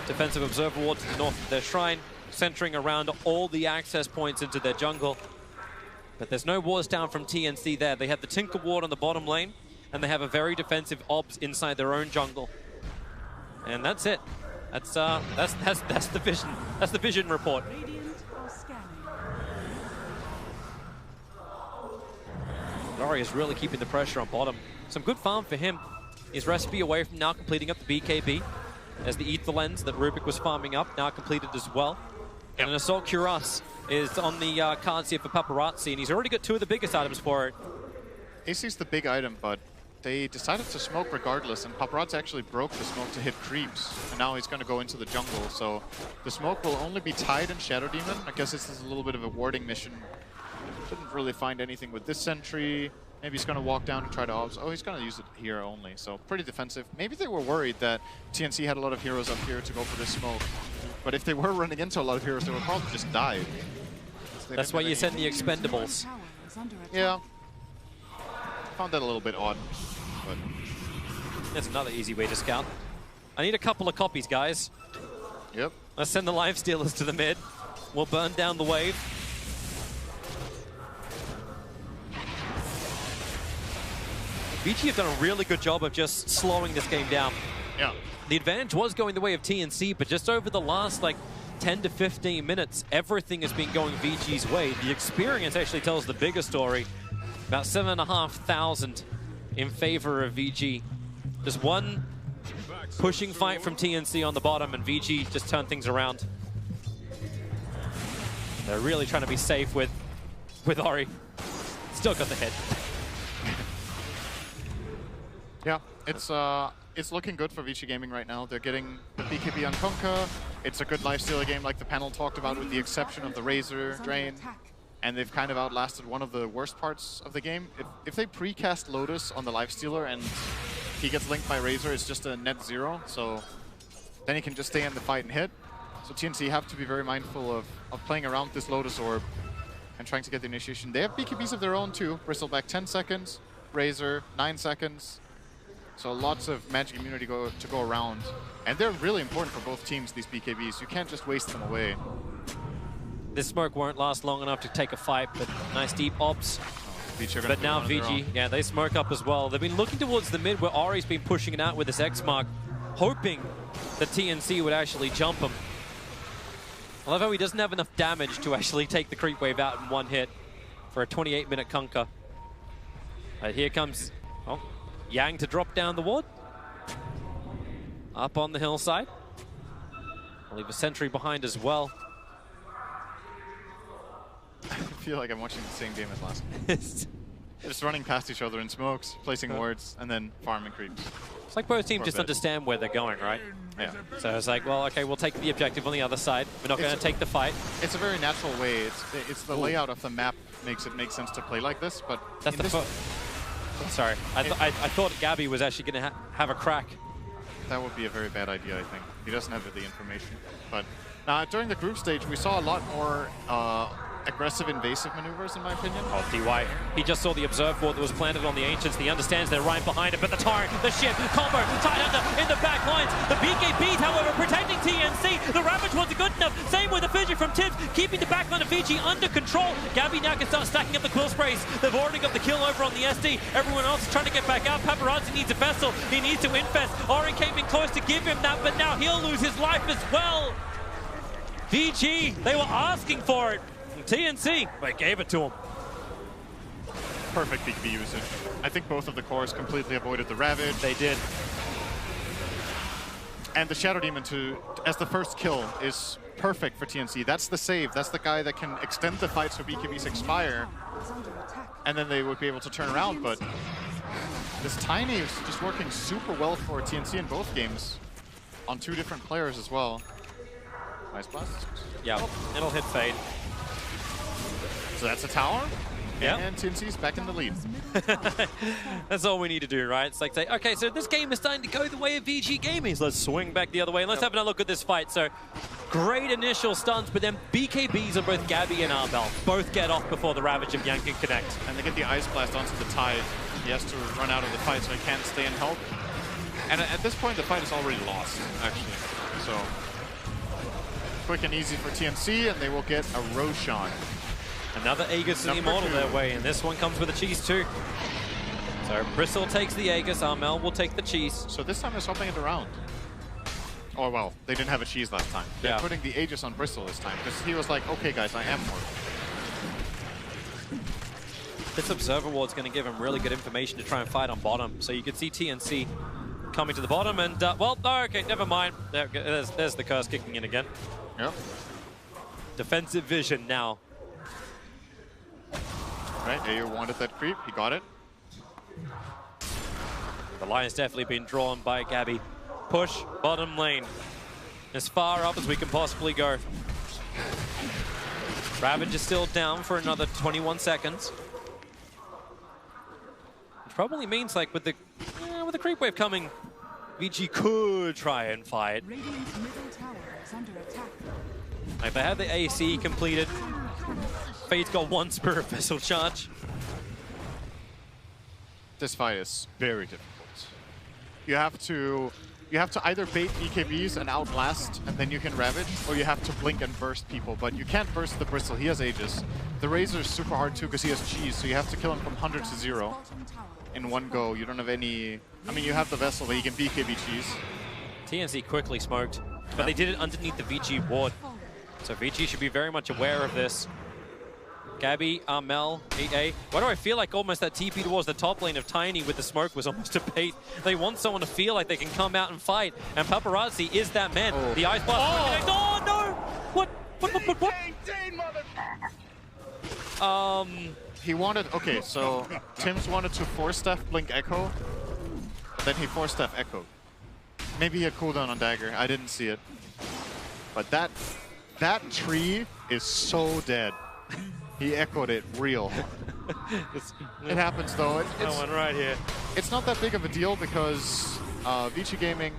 Defensive Observer Ward to the north of their shrine, centering around all the access points into their jungle. But there's no wards down from TNC there. They have the Tinker Ward on the bottom lane, and they have a very defensive Obs inside their own jungle. And that's it. That's the vision. That's the vision report. Lori is really keeping the pressure on bottom. Some good farm for him. His recipe away from now completing up the BKB. There's the Ether Lens that Rubik was farming up, now completed as well. And an Assault Cuirass is on the cards here for Paparazzi, and he's already got 2 of the biggest items for it. AC's the big item, but they decided to smoke regardless, and Paparazzi actually broke the smoke to hit creeps, and now he's going to go into the jungle, so the smoke will only be tied in Shadow Demon. I guess this is a little bit of a warding mission. Didn't really find anything with this sentry. Maybe he's going to walk down and try to obs. Oh, he's going to use it here only, so pretty defensive. Maybe they were worried that TNC had a lot of heroes up here to go for this smoke, but if they were running into a lot of heroes, they would probably just die. That's why you send the expendables. Yeah. Found that a little bit odd. But that's another easy way to scout. I need a couple of copies, guys. Yep. Let's send the Life Stealers to the mid. We'll burn down the wave. Vici have done a really good job of just slowing this game down. Yeah. The advantage was going the way of TNC, but just over the last, like, 10 to 15 minutes, everything has been going Vici's way. The experience actually tells the bigger story. About 7,500 in favor of Vici. Just one pushing fight from TNC on the bottom, and Vici just turned things around. They're really trying to be safe with Ori. Still got the hit. Yeah, it's looking good for Vici Gaming right now. They're getting the BKB on Kunkka. It's a good lifestealer game like the panel talked about, with the exception of the Razor Drain. And they've kind of outlasted one of the worst parts of the game. If they precast Lotus on the lifestealer and he gets linked by Razor, it's just a net 0. So then he can just stay in the fight and hit. So TNC have to be very mindful of playing around this Lotus Orb and trying to get the initiation. They have BKBs of their own too. Bristleback 10 seconds, Razor 9 seconds. So lots of magic immunity to go around. And they're really important for both teams, these BKBs. You can't just waste them away. This smoke won't last long enough to take a fight, but nice deep obs. But now Vici, yeah, they smoke up as well. They've been looking towards the mid where Ori's been pushing it out with this X-Mark, hoping that TNC would actually jump him. I love how he doesn't have enough damage to actually take the creep wave out in one hit for a 28-minute Kunkka. Here comes Yang to drop down the ward. Up on the hillside. I'll leave a sentry behind as well. I feel like I'm watching the same game as last game. Just running past each other in smokes, placing wards, and then farming creeps. It's like both teams just understand where they're going, right? Yeah. So it's like, well, okay, we'll take the objective on the other side. We're not going to take the fight. It's a very natural way. It's the layout of the map makes it make sense to play like this, but that's the sorry, I thought Gabby was actually going to have a crack. That would be a very bad idea, I think. He doesn't have the information. But during the group stage, we saw a lot more aggressive invasive maneuvers, in my opinion. Oh, DY. He just saw the observe ward that was planted on the Ancients. He understands they're right behind him, but the Torrent, the ship, combo, tied under in the back lines. The BKBs, however, protecting TNC. The Ravage wasn't good enough. Same with the Fissure from Tibbs, keeping the back line of Vici under control. Gabby now can start stacking up the quill sprays. They've already got the kill over on the SD. Everyone else is trying to get back out. Paparazzi needs a vessel. He needs to infest. Ori came in close to give him that, but now he'll lose his life as well. VG, they were asking for it. TNC, they gave it to him. Perfect BKB usage. I think both of the cores completely avoided the Ravage. They did. And the Shadow Demon as the first kill is perfect for TNC. That's the save. That's the guy that can extend the fight so BKBs expire. And then they would be able to turn around, but this Tiny is just working super well for TNC in both games. On 2 different players as well. Nice blast. Yeah, it'll hit Fade. So that's a tower, yeah. And TNC's back in the lead. That's all we need to do, right? It's like say, okay, so this game is starting to go the way of VG Gaming. So let's swing back the other way and let's have a look at this fight. So great initial stunts, but then BKBs on both Gabby and Arbel both get off before the Ravage of Yang can connect. And they get the Ice Blast onto the Tide. He has to run out of the fight so he can't stay and help. And at this point, the fight is already lost, actually. So quick and easy for TNC, and they will get a Roshan. Another Aegis and Immortal their way, and this one comes with a cheese too. So Bristle takes the Aegis, Armel will take the cheese. So this time they're swapping it around. Oh well, they didn't have a cheese last time. They're putting the Aegis on Bristle this time, because he was like, okay guys, I am more. This Observer Ward's going to give him really good information to try and fight on bottom. So you can see TNC coming to the bottom, and well, no, okay, never mind. There's the curse kicking in again. Yep. Defensive vision now. Right, AU wanted that creep. He got it. The line's definitely been drawn by Gabby. Push, bottom lane. As far up as we can possibly go. Ravage is still down for another 21 seconds. Which probably means, like, with the creep wave coming, Vici could try and fight. Radiant's middle tower is under attack. Like, they had the AC completed. Fade's got one Spirit Vessel charge. This fight is very difficult. You have to either bait BKBs and outlast, and then you can Ravage, or you have to blink and burst people. But you can't burst the Bristle. He has Aegis. The Razor is super hard too because he has cheese, so you have to kill him from 100 to 0 in one go. You don't have any. I mean, you have the Vessel, but you can BKB cheese. TNC quickly smoked, but they did it underneath the Vici ward. So Vici should be very much aware of this. Gabby, Armel, 8A. Why do I feel like almost that TP towards the top lane of Tiny with the smoke was almost a bait? They want someone to feel like they can come out and fight, and Paparazzi is that man. Oh. The Ice Blast. Oh, no! What? He wanted. Okay, so Tim's wanted to 4-staff Blink Echo, then he 4-staff Echo. Maybe he had cooldown on Dagger. I didn't see it. But that tree is so dead. He echoed it real. It happens though. That one right here. It's not that big of a deal because Vici Gaming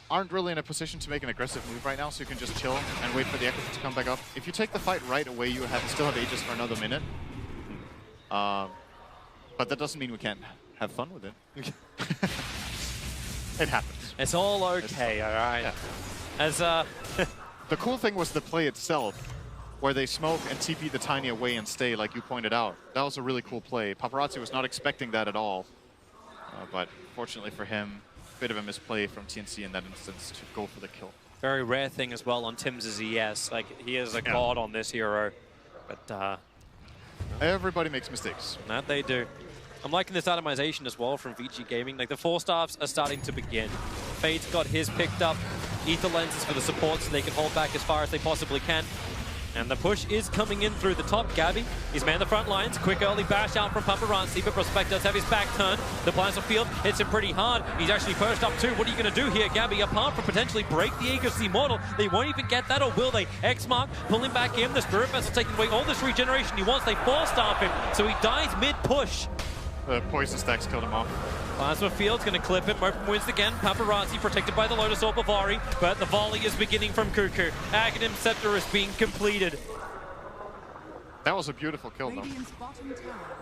aren't really in a position to make an aggressive move right now, so you can just chill and wait for the echo to come back up. If you take the fight right away, you still have Aegis for another minute. But that doesn't mean we can't have fun with it. It happens. It's all okay, all right. Yeah. As The cool thing was the play itself, where they smoke and TP the Tiny away and stay, like you pointed out. That was a really cool play. Paparazzi was not expecting that at all. But fortunately for him, a bit of a misplay from TNC in that instance to go for the kill. very rare thing as well on Tim's ES. Like, he is a god on this hero. But everybody makes mistakes. that they do. I'm liking this atomization as well from Vici Gaming. Like, the 4-staffs are starting to begin. Fade's got his picked up. Ether lenses for the support so they can hold back as far as they possibly can. And the push is coming in through the top. Gabby, he's manned the front lines. Quick early bash out from Paparazzi, but Prospect does have his back turned. The plans of field hits him pretty hard. He's actually perched up too. What are you going to do here, Gabby? Apart from potentially break the Aegis Immortal, they won't even get that, or will they? X-Mark pulling back in. The Spirit Vessel taking away all this regeneration he wants. They 4-staff him, so he dies mid-push. The poison stacks killed him off. Plasma Field's going to clip him. Open wins again. Paparazzi protected by the Lotus Orb of Ari, but the volley is beginning from Cuckoo. Aghanim Scepter is being completed. That was a beautiful kill, though.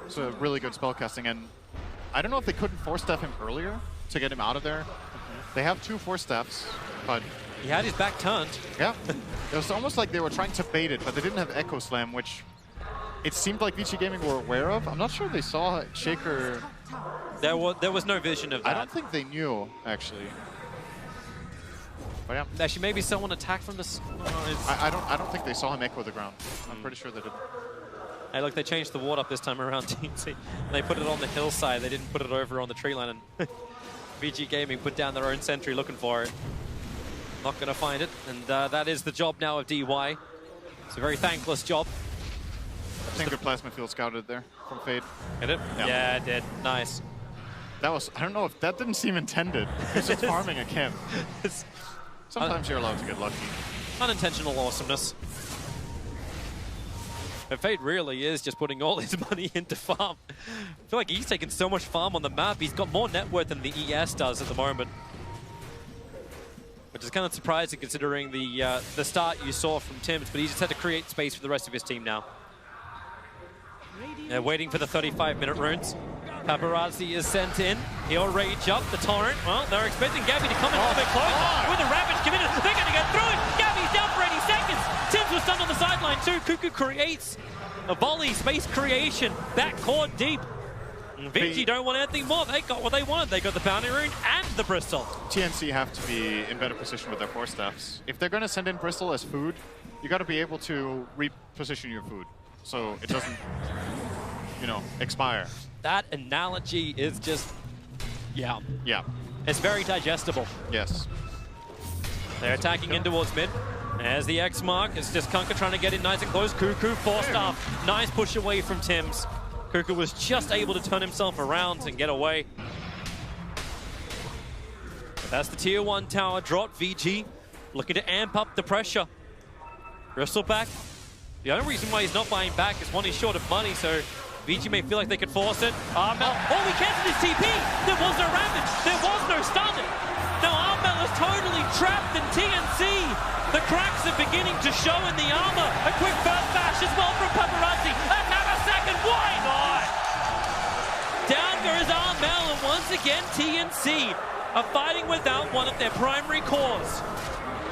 It's a really good spellcasting, and I don't know if they couldn't 4-staff him earlier to get him out of there. They have 2 4-staffs, but... He had his back turned. Yeah. It was almost like they were trying to bait it, but they didn't have Echo Slam, which it seemed like Vici Gaming were aware of. I'm not sure they saw Shaker... There was no vision of that. I don't think they knew, actually. But yeah. Actually, maybe someone attacked from this. I don't think they saw him echo the ground. I'm pretty sure they didn't. Hey, look, they changed the ward up this time around, TNC. They put it on the hillside. They didn't put it over on the tree line. And VG Gaming put down their own sentry looking for it. Not going to find it. And that is the job now of DY. It's a very thankless job. I think the plasma field scouted there from Fade. Did it? Yeah, it did. Nice. That was, I don't know if that didn't seem intended. He's just farming a camp. Sometimes you're allowed to get lucky. Unintentional awesomeness. But Fade really is just putting all his money into farm. I feel like he's taken so much farm on the map. He's got more net worth than the ES does at the moment. Which is kind of surprising considering the start you saw from Tim's, but he just had to create space for the rest of his team now. They're waiting for the 35-minute runes. Paparazzi is sent in. He'll rage up the torrent. Well, they're expecting Gabby to come in a little bit closer. With the Ravage committed, they're going to get through it. Gabby's down for 80 seconds. Tim's was stunned on the sideline too. Cuckoo creates a volley, space creation, backcourt deep. Vici don't want anything more. They got what they wanted. They got the bounty rune and the Bristol. TNC have to be in better position with their 4-staffs. If they're going to send in Bristol as food, you got to be able to reposition your food so it doesn't, you know, expire. That analogy is just, yeah. Yeah. It's very digestible. Yes. They're attacking in towards mid. There's the X mark. It's just Kunkka trying to get in nice and close. Cuckoo forced off. Nice push away from Tim's. Cuckoo was just able to turn himself around and get away. But that's the tier 1 tower drop. VG looking to amp up the pressure. Bristleback. The only reason why he's not buying back is one, he's short of money, so VG may feel like they could force it. Armel. Oh, he cancelled his TP! There was no Ravage! There was no stun! Now Armel is totally trapped in TNC! The cracks are beginning to show in the armor. A quick first bash as well from Paparazzi. Another second, why not? Down goes Armel, and once again TNC are fighting without one of their primary cores.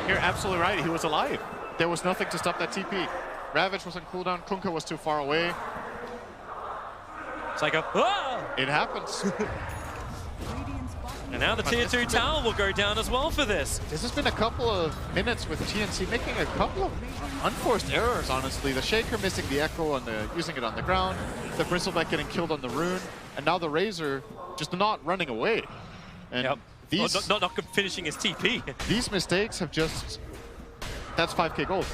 You're absolutely right, he was alive. There was nothing to stop that TP. Ravage was on cooldown, Kunkka was too far away. It's like a, ah! It happens. And now the tier 2 tower will go down as well for this. This has been a couple of minutes with TNC making a couple of unforced errors, honestly. The Shaker missing the Echo and using it on the ground, the Bristleback getting killed on the Rune, and now the Razor just not running away. And these, not finishing his TP. These mistakes have just... That's 5k gold.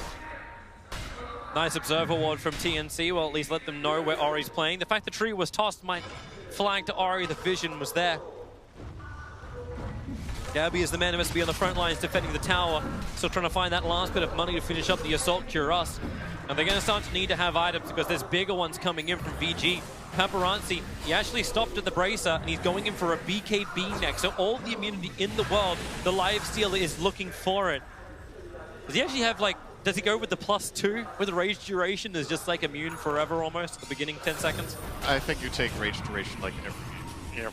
Nice observer ward from TNC. Well, at least let them know where Ori's playing. The fact the tree was tossed might flag to Ori. The vision was there. Gabby is the man who has to be on the front lines defending the tower. Still trying to find that last bit of money to finish up the assault cure us. And they're going to start to need to have items because there's bigger ones coming in from VG. Paparazzi, he actually stopped at the Bracer and he's going in for a BKB next. So all the immunity in the world, the Lifestealer is looking for it. Does he actually have like, does he go with the +2 with the rage duration is just like immune forever almost at the beginning 10 seconds? I think you take rage duration like every game.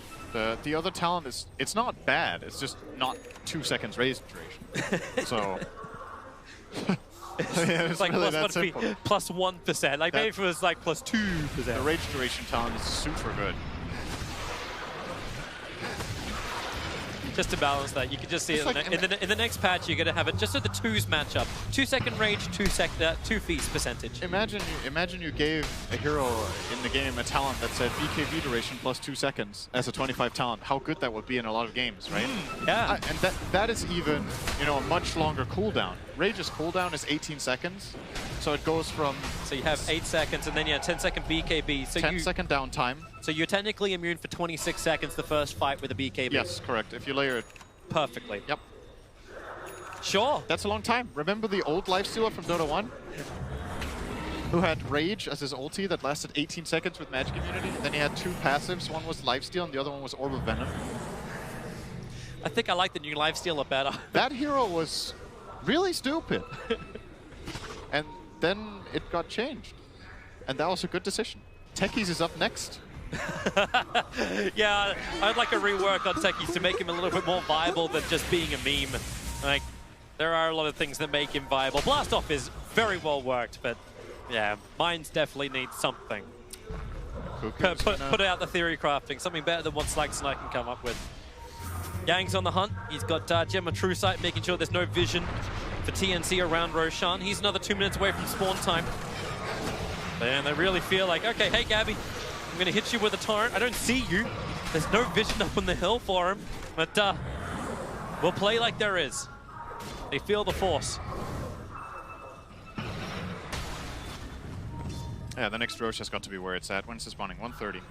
The other talent is, it's not bad, it's just not 2 seconds rage duration. So it's like really +1%. Like maybe if it was like +2%. The rage duration talent is super good. Just to balance that, you can just see it like in the next patch. You're gonna have it just so the twos match up. 2 second rage, 2 feats percentage. Imagine you gave a hero in the game a talent that said BKB duration +2 seconds as a 25 talent. How good that would be in a lot of games, right? Yeah. And that is even, you know, a much longer cooldown. Rage's cooldown is 18 seconds, so it goes from. So you have 8 seconds, and then you have 10-second BKB. So 10-second downtime. So you're technically immune for 26 seconds the first fight with a BKB. Yes, correct. If you layer it perfectly. Yep. Sure. That's a long time. Remember the old Lifestealer from Dota 1? Who had Rage as his ulti that lasted 18 seconds with magic immunity? And then he had 2 passives. One was Lifesteal and the other one was Orb of Venom. I think I like the new Lifestealer better. That hero was really stupid. And then it got changed. And that was a good decision. Techies is up next. Yeah, I'd like a rework on Techies to make him a little bit more viable than just being a meme. Like, there are a lot of things that make him viable. Blast Off is very well worked, but yeah, Mines definitely needs something. Put out the theory crafting, something better than what Slags and I can come up with. Yang's on the hunt. He's got Gemma True Sight, making sure there's no vision for TNC around Roshan. He's another 2 minutes away from spawn time. And they really feel like, okay, hey Gabby, I'm gonna hit you with a torrent. I don't see you. There's no vision up on the hill for him, but we'll play like there is. They feel the force. Yeah, the next Roche has got to be where it's at. When's it spawning? 1:30.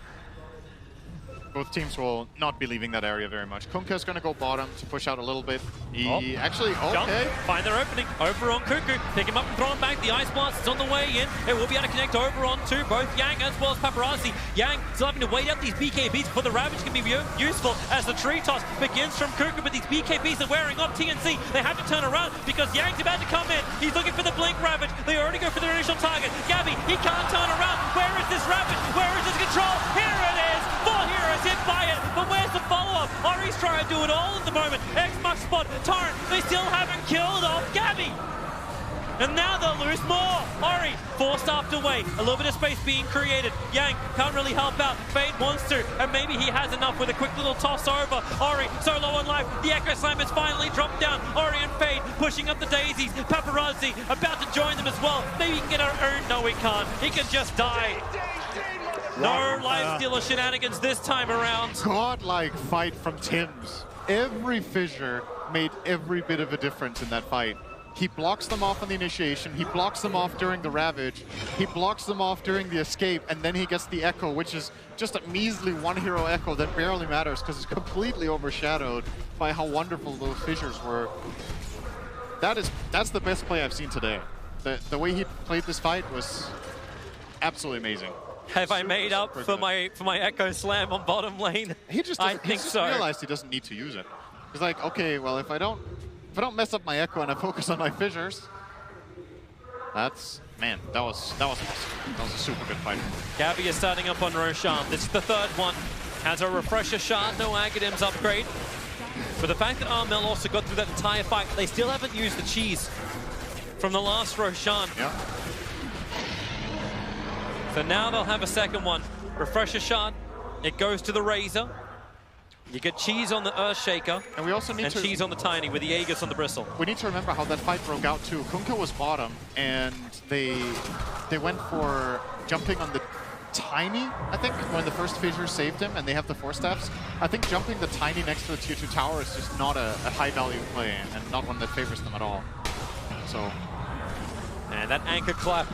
Both teams will not be leaving that area very much. Kunkka's going to go bottom to push out a little bit. He actually, okay. Find their opening. Over on Cuckoo. Pick him up and throw him back. The Ice Blast is on the way in. It will be able to connect over onto both Yang as well as Paparazzi. Yang still having to wait out these BKBs before the Ravage can be useful as the tree toss begins from Cuckoo, but these BKBs are wearing off TNC. They have to turn around because Yang's about to come in. He's looking for the Blink Ravage. They already go for their initial target. Gabby, he can't turn around. Where is this Ravage? Where is his control? Here it is. 4 heroes hit by it, but where's the follow-up? Ori's trying to do it all at the moment. X-Mark spot, Torrent, they still haven't killed off Gabby. And now they'll lose more. Ori forced after wait. A little bit of space being created. Yang can't really help out. Fade wants to, and maybe he has enough with a quick little toss over. Ori so low on life. The Echo Slam has finally dropped down. Ori and Fade pushing up the daisies. Paparazzi about to join them as well. Maybe he can get our own. No, he can't. He can just die. No Lifestealer shenanigans this time around. Godlike fight from Tims. every fissure made every bit of a difference in that fight. He blocks them off on the initiation, he blocks them off during the Ravage, he blocks them off during the escape, and then he gets the Echo, which is just a measly one-hero Echo that barely matters because it's completely overshadowed by how wonderful those fissures were. That's the best play I've seen today. The way he played this fight was absolutely amazing. Have I made up for my Echo Slam on bottom lane? He just realized he doesn't need to use it. He's like, okay, well if I don't mess up my Echo and I focus on my fissures, that was awesome. That was a super good fight. Gabby is starting up on Roshan. This is the third one. Has a refresher shard, no Agadim's upgrade. But the fact that Armel also got through that entire fight, they still haven't used the cheese from the last Roshan. Yeah. So now they'll have a second one. Refresher shard, it goes to the Razor. You get cheese on the Earthshaker, and we also need cheese on the Tiny with the Aegis on the Bristle. We need to remember how that fight broke out too. Kunkka was bottom, and they went for jumping on the Tiny, I think, when the first fissure saved him, and they have the 4 steps. I think jumping the Tiny next to the tier 2 tower is just not a high value play, and not one that favors them at all. So, and that anchor clap.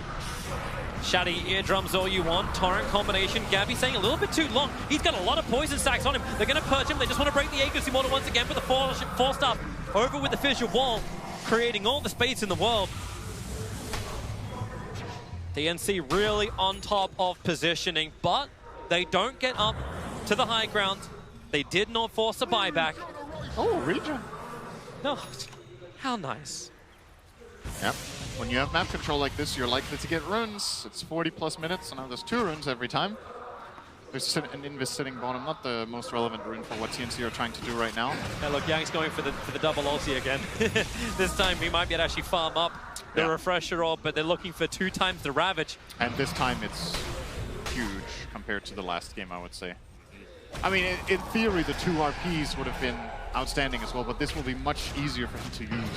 Shaddy eardrums all you want. Torrent combination. Gabby saying a little bit too long. He's got a lot of poison stacks on him. They're going to purge him. They just want to break the Aegis Immortal once again with the 4-star over with the fissure wall, creating all the space in the world. TNC really on top of positioning, but they don't get up to the high ground. They did not force a buyback. Oh, region. No, how nice. Yep. When you have map control like this, you're likely to get runes. It's 40+ minutes, and now there's 2 runes every time. There's an Invis sitting bottom, not the most relevant rune for what TNC are trying to do right now. Yeah, look, Yang's going for the double ulti again. This time he might be able to actually farm up the refresher orb, but they're looking for 2 times the Ravage. And this time it's huge compared to the last game, I would say. I mean, in theory, the 2 RPs would have been outstanding as well, but this will be much easier for him to use.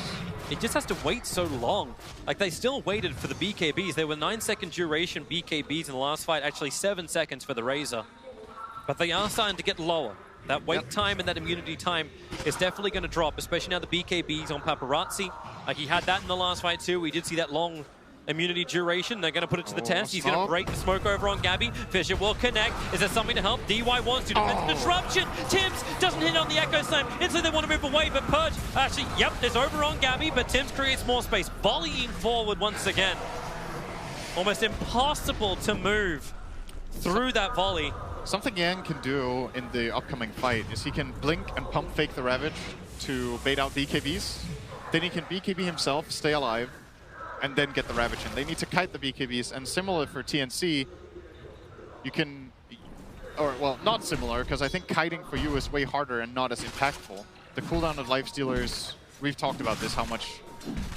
He just has to wait so long. Like, they still waited for the BKBs. They were 9-second duration BKBs in the last fight, actually 7 seconds for the Razor. But they are starting to get lower. That wait time and that immunity time is definitely going to drop, especially now the BKBs on Paparazzi. Like, he had that in the last fight too. We did see that long immunity duration. They're going to put it to the test. He's going to break the smoke over on Gabby. Fissure will connect. Is there something to help? DY wants to. Defensive disruption. Tims doesn't hit on the Echo Slam. Instantly they want to move away, but Purge actually, yep, there's over on Gabby, but Tims creates more space. Volleying forward once again. Almost impossible to move through that volley. Something Yang can do in the upcoming fight is he can blink and pump fake the Ravage to bait out BKBs. Then he can BKB himself, stay alive, and then get the Ravage in. They need to kite the BKBs, and similar for TNC, you can, or well, not similar, because I think kiting for you is way harder and not as impactful. The cooldown of Lifestealers, we've talked about this, how much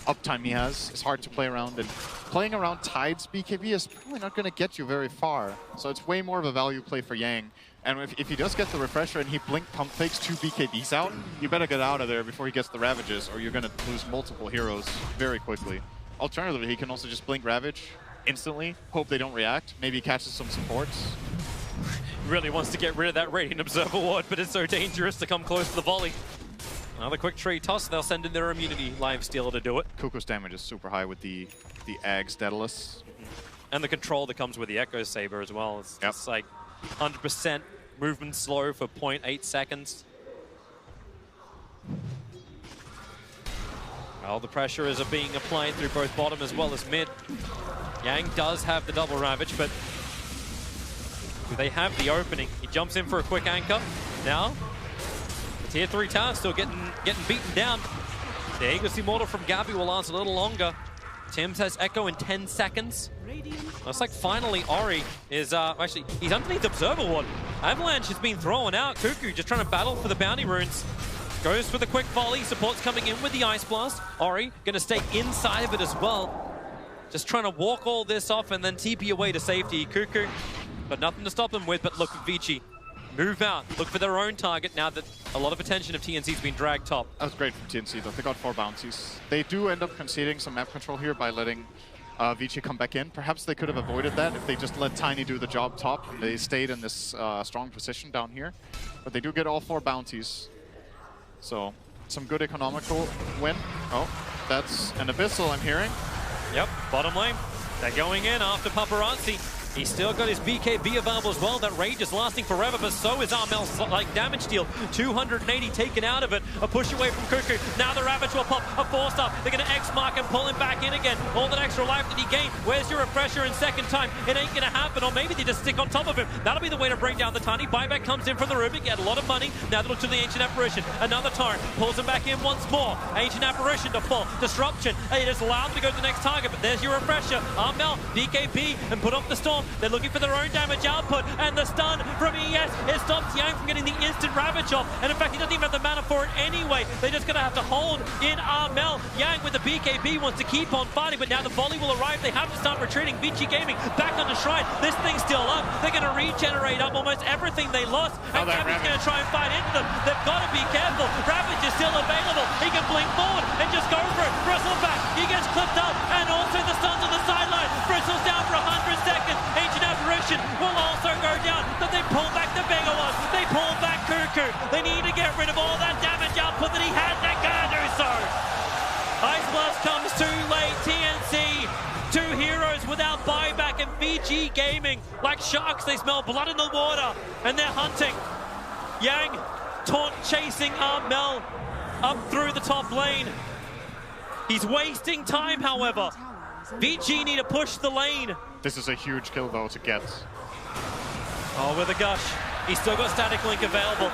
uptime he has. It's hard to play around, and playing around Tide's BKB is probably not going to get you very far. So it's way more of a value play for Yang. And if he does get the refresher and he blink pump fakes 2 BKBs out, you better get out of there before he gets the Ravages, or you're going to lose multiple heroes very quickly. Alternatively, he can also just blink Ravage instantly, hope they don't react, maybe he catches some supports. Really wants to get rid of that Radiant Observer Ward, but it's so dangerous to come close to the volley. Another quick trade toss, they'll send in their immunity Lifestealer to do it. Kuko's damage is super high with the Ags Daedalus. And the control that comes with the Echo Saber as well. It's just like 100% movement slow for 0.8 seconds. Well, the pressure is being applied through both bottom as well as mid. Yang does have the double Ravage, but do they have the opening? He jumps in for a quick anchor. Now, the tier 3 tower still getting beaten down. The Aegis Immortal from Gabby will last a little longer. Tims has Echo in 10 seconds. Looks like finally Ori is, actually, he's underneath Observer Ward. Avalanche has been thrown out. Cuckoo just trying to battle for the bounty runes. Goes for the quick volley. Support's coming in with the Ice Blast. Ori going to stay inside of it as well. Just trying to walk all this off and then TP away to safety. Cuckoo, but nothing to stop them with. But look at Vici. Move out. Look for their own target now that a lot of attention of TNC's been dragged top. That was great from TNC, though. They got 4 bounties. They do end up conceding some map control here by letting Vici come back in. Perhaps they could have avoided that if they just let Tiny do the job top and they stayed in this strong position down here. But they do get all 4 bounties. So some good economical win. Oh, that's an Abyssal I'm hearing. Yep, bottom lane. They're going in after Paparazzi. He's still got his BKB available as well. That rage is lasting forever, but so is Armel's damage deal. 280 taken out of it. A push away from Cuckoo. Now the Ravage will pop a 4-star. They're going to X-mark and pull him back in again. All that extra life that he gained. Where's your refresher in second time? It ain't going to happen, or maybe they just stick on top of him. That'll be the way to bring down the Tiny. Buyback comes in from the Rubik. Get a lot of money. Now they look to the Ancient Apparition. Another Torrent. Pulls him back in once more. Ancient Apparition to fall. Disruption. It is allowed to go to the next target, but there's your refresher. Armel, BKB, and put off the Storm. They're looking for their own damage output, and the stun from ES, it stops Yang from getting the instant Ravage off, and in fact he doesn't even have the mana for it anyway. They're just going to have to hold in Armel. Yang with the BKB wants to keep on fighting, but now the volley will arrive. They have to start retreating. Vici Gaming back on the shrine. This thing's still up. They're going to regenerate up almost everything they lost, and Gammy's going to try and fight into them. They've got to be careful. Ravage is still available. He can blink forward and just go for it. Bristle back. He gets clipped up, and also the stuns on the sideline. Bristle's down for 100 seconds. Ancient Apparition will also go down, but they pull back the bigger one. They pull back Cuckoo. They need to get rid of all that damage output that he had. They're gonna do so. Ice Blast comes too late. TNC, two heroes without buyback, and Vici Gaming, like sharks, they smell blood in the water, and they're hunting. Yang, taunt chasing Armel up through the top lane. He's wasting time, however. Vici need to push the lane. This is a huge kill, though, to get. Oh, with a gush. He's still got static link available.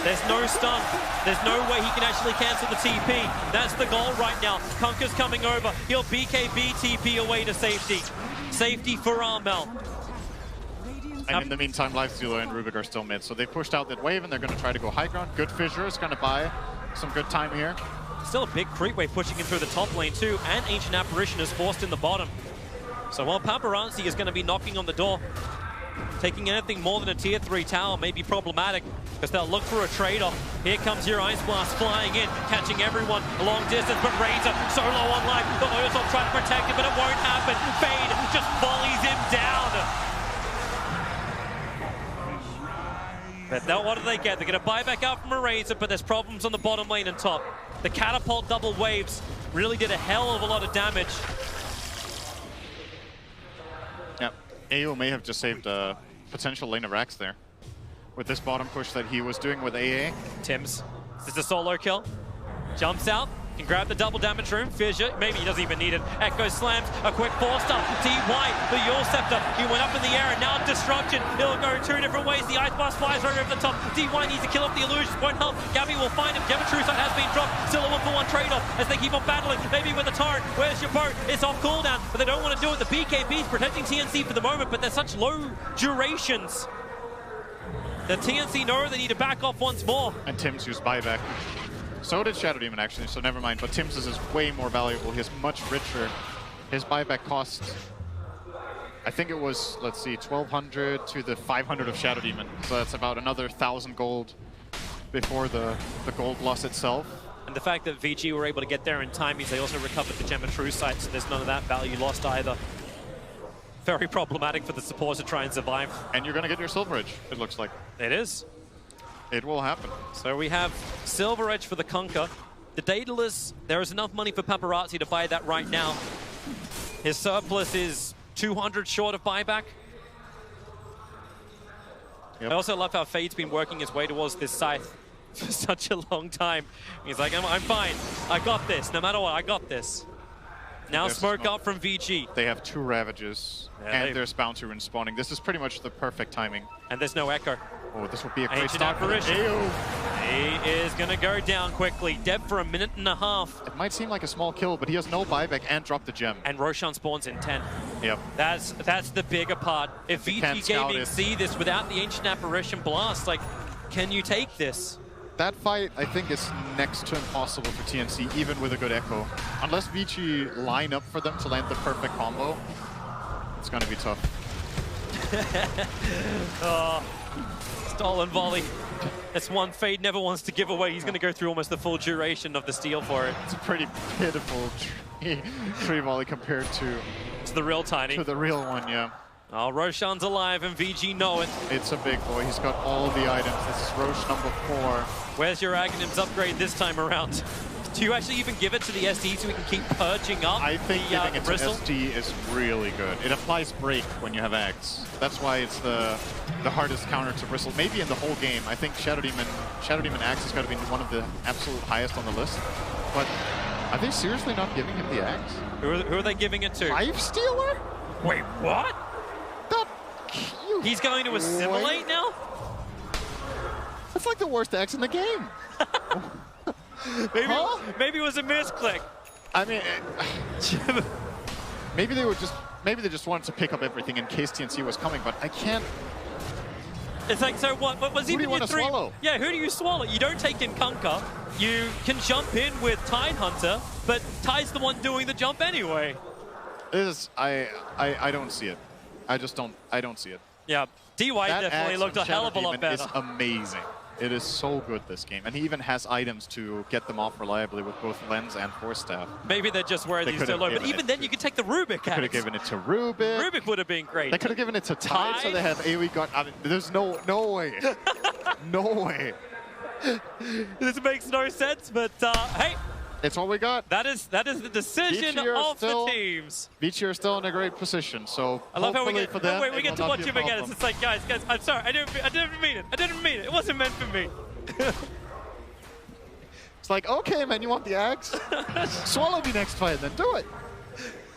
There's no stun. There's no way he can actually cancel the TP. That's the goal right now. Kunka's coming over. He'll BKB TP away to safety. Safety for Armel. And in the meantime, Lifestealer and Rubik are still mid. So they pushed out that wave, and they're going to try to go high ground. Good Fissure is going to buy some good time here. Still a big creep wave pushing in through the top lane too, and Ancient Apparition is forced in the bottom. So while Paparazzi is going to be knocking on the door, taking anything more than a tier 3 tower may be problematic, because they'll look for a trade-off. Here comes your Ice Blast flying in, catching everyone a long distance, but Razor so low on life. The Lotus will try to protect it, but it won't happen. Fade just volleys him down. But now what do they get? They're going to buy back out from a Razor, but there's problems on the bottom lane and top. The Catapult double waves really did a hell of a lot of damage. Yep, AO may have just saved a potential lane of Rax there with this bottom push that he was doing with AA. Tims, is this a solo kill? Jumps out, can grab the double damage room. Fissure, maybe he doesn't even need it. Echo slams, a quick 4-star. DY, the Yule Scepter, he went up in the air, and now Disruption. He'll go two different ways. The Ice Blast flies right over the top. DY needs to kill off the illusions, won't help. Gabby will find him. Geometry Sight has been dropped. Still a 1-for-1 trade-off as they keep on battling. Maybe with the Torrent. Where's your boat? It's off cooldown, but they don't want to do it. The BKB's protecting TNC for the moment, but they're such low durations. The TNC know they need to back off once more. And Tims used buyback. So did Shadow Demon, actually, so never mind. But Tim's is way more valuable. He's much richer. His buyback cost, I think it was, let's see, 1,200 to the 500 of Shadow Demon. So that's about another 1,000 gold before the gold loss itself. And the fact that Vici were able to get there in time means they also recovered the Geometry Sight, so there's none of that value lost either. Very problematic for the support to try and survive. And you're going to get your Silver Edge, it looks like. It is. It will happen. So we have Silver Edge for the Conquer. The Daedalus, there is enough money for Paparazzi to buy that right now. His surplus is 200 short of buyback. Yep. I also love how Fade's been working his way towards this scythe for such a long time. He's like, I'm fine. I got this. No matter what, I got this. Now smoke up from Vici. They have 2 Ravages, and there's Bounty Rune spawning. This is pretty much the perfect timing. And there's no Echo. Oh, this would be a great Ancient start for Apparition. AO. He is going to go down quickly. Dead for a minute and a half. It might seem like a small kill, but he has no buyback and dropped the gem. And Roshan spawns in 10. Yep. That's the bigger part. If Vici Gaming see this without the Ancient Apparition blast, like, can you take this? That fight, I think, is next to impossible for TNC, even with a good Echo. Unless Vici line up for them to land the perfect combo, it's going to be tough. Oh, stolen volley. That's one Fade never wants to give away. He's going to go through almost the full duration of the steal for it. It's a pretty pitiful tree volley compared to the real Tiny. To the real one, yeah. Oh, Roshan's alive and VG know it. It's a big boy. He's got all the items. This is Roche number 4. Where's your Aghanims upgrade this time around? Do you actually even give it to the SD so we can keep purging up I think giving it to Bristle? SD is really good. It applies break when you have Axe. That's why it's the hardest counter to Bristle. Maybe in the whole game. I think Shadow Demon Axe has got to be one of the absolute highest on the list. But are they seriously not giving him the Axe? Who are they giving it to? Life Stealer? Wait, what? That, He's going to assimilate now? That's like the worst Axe in the game. Maybe it was a misclick. I mean, maybe they just wanted to pick up everything in case TNC was coming, but I can't. It's like, so what was Who do even you your want to 3? swallow? Yeah, who do you swallow? You don't take in Kunkka. You can jump in with Tide Hunter, but Tide's the one doing the jump anyway. I don't see it. I don't see it. Yeah, DY That definitely Axe looked on a hell of a Shadow lot Demon better. is amazing. It is so good this game, and he even has items to get them off reliably with both Lens and Force Staff. Maybe they're just worried They he's so could've low, but given even it then to- you could take the Rubik Could have Axe. given it to Rubik. Rubik would have been great. They could have given it to Tide, so they have AoE gun. I mean, there's no way. No way. This makes no sense, but hey, It's all we got. that is the decision Vici are of still- the teams. Vici are still in a great position, so I love how we hopefully get. for them, Wait, we it get will to not watch be a him again. problem. It's like, guys, I'm sorry. I didn't mean it. I didn't mean it. It wasn't meant for me. It's like, okay, man, you want the Axe? Swallow me next fight, then do it.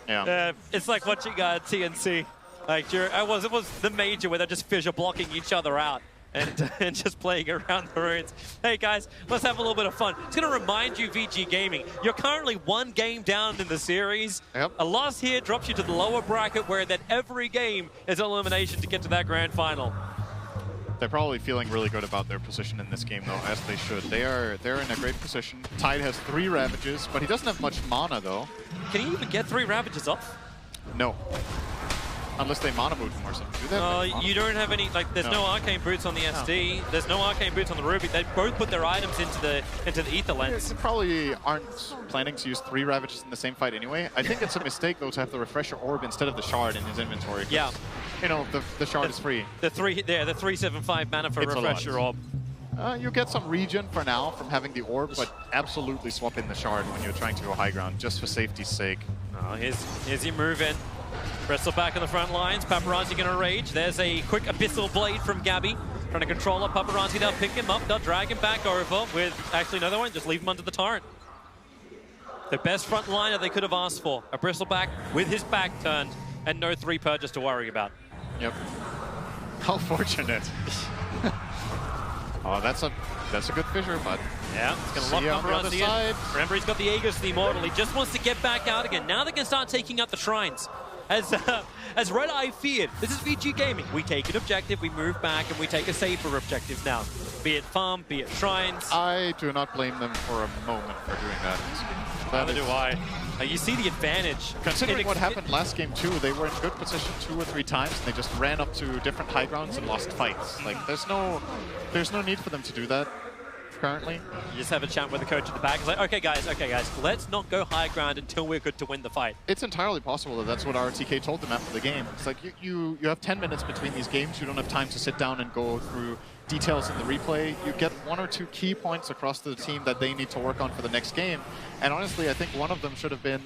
Yeah. It's like watching TNC. Like it was the major where they're just fissure blocking each other out and just playing around the ruins. Hey guys, let's have a little bit of fun. It's going to remind you, VG Gaming, you're currently 1 game down in the series. Yep. A loss here drops you to the lower bracket where then every game is elimination to get to that grand final. They're probably feeling really good about their position in this game, though, as they should. They're in a great position. Tide has 3 Ravages, but he doesn't have much mana, though. Can he even get 3 Ravages off? No. Unless they mana boot him or something. Do they have any mana? You don't have any, like, there's no arcane boots on the SD. There's no arcane boots on the Ruby. They both put their items into the ether lens. They probably aren't planning to use 3 Ravages in the same fight anyway. I think it's a mistake, though, to have the Refresher Orb instead of the Shard in his inventory. Yeah. You know, the Shard is free. The 375 mana for It's a lot. Refresher Orb. You get some regen for now from having the Orb, but absolutely swap in the Shard when you're trying to go high ground, just for safety's sake. Oh, here's your move in. Bristle back in the front lines. Paparazzi gonna rage. There's a quick Abyssal Blade from Gabby. Trying to control up Paparazzi. They'll pick him up. They'll drag him back over with... Actually, no, they won't. Just leave him under the torrent. The best front liner they could have asked for. A Bristleback with his back turned and no 3 purges to worry about. Yep. How fortunate. Oh, that's a good fissure, but Yeah, it's going to See lock you on the other Paparazzi side. in. Remember, he's got the Aegis, the Immortal. He just wants to get back out again. Now they can start taking out the shrines. As Red Eye feared, this is VG Gaming. We take an objective, we move back, and we take a safer objective now. Be it farm, be it shrines. I do not blame them for a moment for doing that. Neither do I. You see the advantage. Considering what happened last game too, they were in good position 2 or 3 times, and they just ran up to different high grounds and lost fights. Like there's no need for them to do that currently. You just have a chat with the coach at the back. It's like, okay guys, let's not go high ground until we're good to win the fight. It's entirely possible that that's what RTK told them after the game. It's like you have 10 minutes between these games. You don't have time to sit down and go through details in the replay. You get 1 or 2 key points across the team that they need to work on for the next game. And honestly, I think one of them should have been,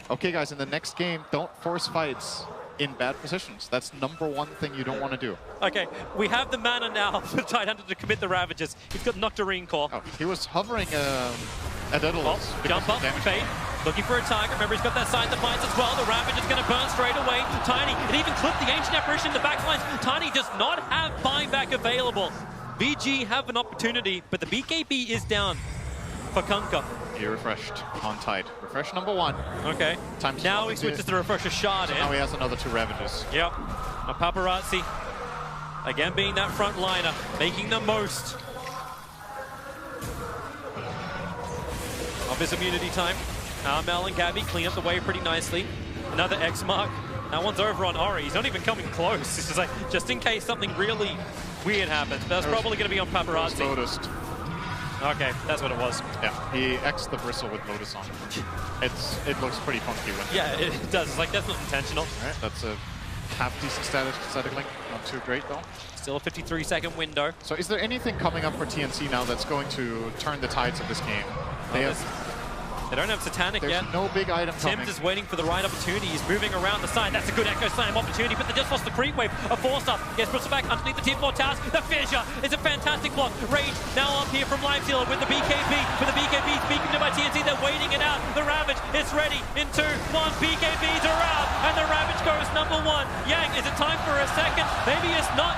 okay guys, in the next game, don't force fights in bad positions. That's #1 thing you don't want to do. Okay, we have the mana now for Tide Hunter to commit the Ravages. He's got Nocturine Core. Oh, he was hovering at Daedalus. Jump up, fade, looking for a target. Remember, he's got that side defiance as well. The Ravage is going to burn straight away. Tiny, it even clipped the Ancient Apparition in the backlines. Tiny does not have buyback available. VG have an opportunity, but the BKB is down for Kunkka. He refreshed on Tide. Refresh #1. Okay. Time to now swap he into- switches the Refresher Shard in. Now he has another 2 Ravages. Yep. A Paparazzi, again being that front liner, making the most of his immunity time. Mel and Gabby clean up the way pretty nicely. Another X mark. That one's over on Ori. He's not even coming close. This is like, just in case something really weird happens. That's probably going to be on Paparazzi. Lotused. Okay, that's what it was. Yeah, he X'd the bristle with Lotus on. It looks pretty funky when. Yeah, it does. It's like, that's not intentional. All right, that's a half decent static link. Not too great though. Still a 53-second window. So is there anything coming up for TNC now that's going to turn the tides of this game? They don't have Satanic There's yet. no big item coming. Tims is waiting for the right opportunity. He's moving around the side. That's a good Echo Slam opportunity, but they just lost the creep wave. A 4-star gets pushed back underneath the Tier 4 towers. The fissure is a fantastic block. Rage now up here from Livesealer with the BKB. With the BKB beaten by TNC, they're waiting it out. The Ravage is ready in 2, 1. BKBs are out, and the Ravage goes number 1. Yang, is it time for a second? Maybe it's not.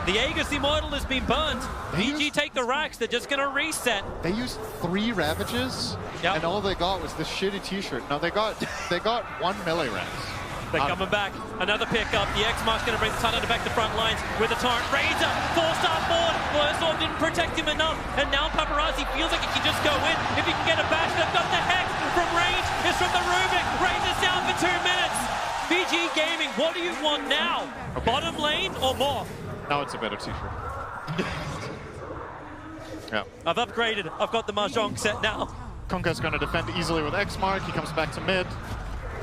The Aegis Immortal has been burnt. VG take the racks. They're just going to reset. They used 3 Ravages, and all they got was this shitty T-shirt. Now they got 1 melee racks. They're coming back. Another pickup. The X-Mark's going to bring the Titan back to front lines with a torrent. Razor, 4-star board. Blursorb didn't protect him enough, and now Paparazzi feels like he can just go in. If he can get a bash, they've got the Hex from range. It's from the Rubik. Razor's down for 2 minutes. VG Gaming, what do you want now? Okay. Bottom lane or more? Now it's a better T-shirt. Yeah. I've upgraded. I've got the Mahjong set now. Kunkka's going to defend easily with X-Mark. He comes back to mid.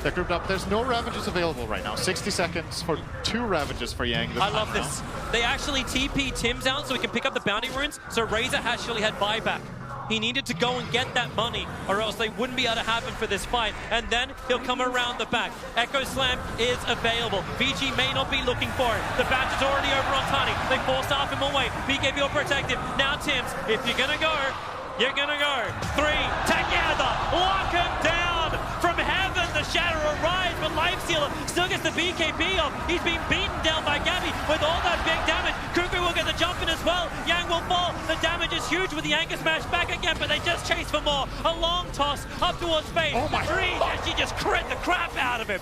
They're grouped up. There's no Ravages available right now. 60 seconds for 2 Ravages for Yang. I love this. They actually TP Tims out so he can pick up the bounty runes. So Razor actually had buyback. He needed to go and get that money, or else they wouldn't be able to have him for this fight. And then he'll come around the back. Echo Slam is available. VG may not be looking for it. The badge is already over on Tiny. They forced off him away. BKB will protect him. Now Tims, if you're gonna go, you're gonna go. 3 together. Lock him down. From heaven, the shadow arrives, but Livesealer still gets the BKB off. He's been beaten down by Gabby with all that big damage. Kuku will get the jump in as well. Yang will fall. The damage is huge with the Anchor Smash back again, but they just chase for more. A long toss up towards Fate. Oh my Freeze, and she just crit the crap out of him.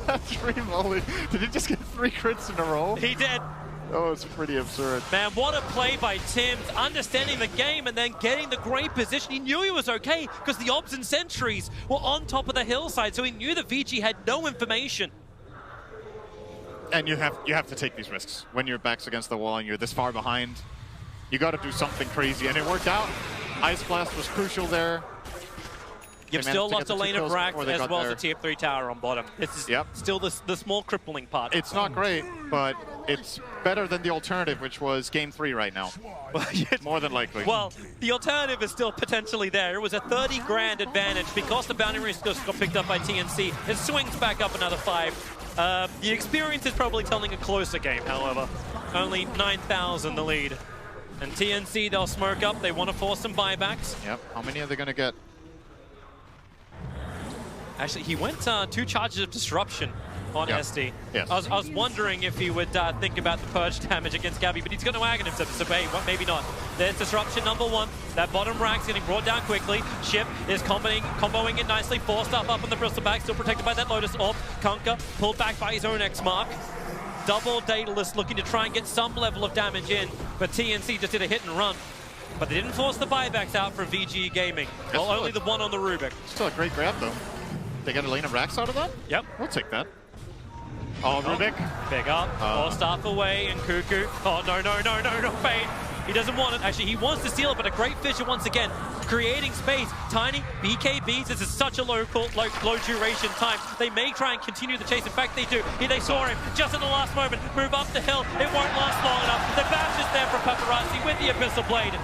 That's pretty molly. Did he just get 3 crits in a row? He did. Oh, it's pretty absurd. Man, what a play by Tims, understanding the game and then getting the great position. He knew he was okay because the Obs and Sentries were on top of the hillside, so he knew that VG had no information. And you have to take these risks. When your back's against the wall and you're this far behind, you got to do something crazy, and it worked out. Ice Blast was crucial there. You've still lost a lane of rack as well as a tier 3 tower on bottom. This is still the small crippling part. It's not great, but it's better than the alternative, which was game 3 right now. More than likely. Well, the alternative is still potentially there. It was a 30 grand advantage because the bounty risk got picked up by TNC. It swings back up another 5. The experience is probably telling a closer game, however. Only 9,000 the lead. And TNC, they'll smoke up. They want to force some buybacks. Yep. How many are they going to get? Actually, he went 2 charges of disruption on SD. Yes. I was wondering if he would think about the purge damage against Gabby, but he's going to wagon himself, so hey, well, maybe not. There's disruption number 1. That bottom rack's getting brought down quickly. Ship is comboing it nicely. 4-star up on the Bristol back, still protected by that Lotus Orb. Kunkka pulled back by his own X-Mark. Double Daedalus looking to try and get some level of damage in, but TNC just did a hit and run. But they didn't force the buybacks out from VG Gaming. Well, only the one on the Rubik. Still a great grab, though. They got a lane of racks out of that? Yep. We'll take that. Oh, Rubik. Big up. 4-star away, and Kuku. Oh, no, Fate. He doesn't want it. Actually, he wants to steal it, but a great fissure once again. Creating space. Tiny BKBs. This is such a low duration time. They may try and continue the chase. In fact, they do. Here they saw him just at the last moment. Move up the hill. It won't last long enough. The bash is there from Paparazzi with the Abyssal Blade.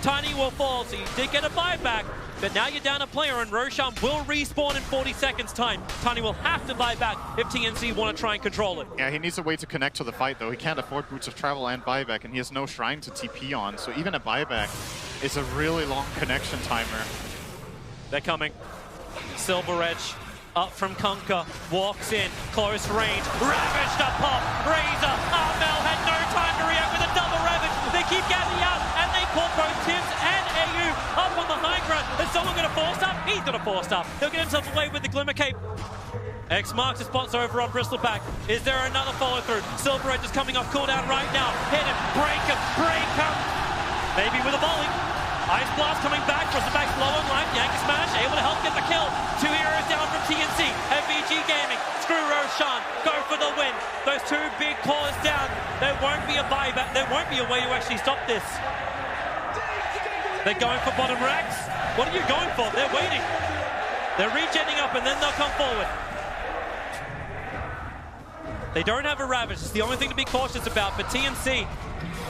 Tiny will fall, so you did get a buyback. But now you're down a player, and Roshan will respawn in 40 seconds time. Tiny will have to buy back if TNC want to try and control it. Yeah, he needs a way to connect to the fight, though. He can't afford Boots of Travel and buyback, and he has no shrine to TP on. So even a buyback is a really long connection timer. They're coming. Silver Edge up from Kunkka. Walks in. Close range. Ravage to pop. Razor. Armel had no time to react with a double Ravage. They keep getting out, and they caught both Tims and AU up on the high ground. Is someone going to force up? He's going to force up. He'll get himself away with the Glimmer Cape. X marks the spots over on Bristol back. Is there another follow through? Silver Edge is coming off cooldown right now. Hit him. Break him. Break him. Maybe with a volley. Ice Blast coming back. Bristol back low on life. Yankee Smash able to help get the kill. 2 heroes down from TNC and VG Gaming. Screw Roshan. Go for the win. Those 2 big cores down. There won't be a buyback. There won't be a way to actually stop this. They're going for bottom racks. What are you going for? They're waiting. They're regenning up and then they'll come forward. They don't have a Ravage. It's the only thing to be cautious about. But TNC,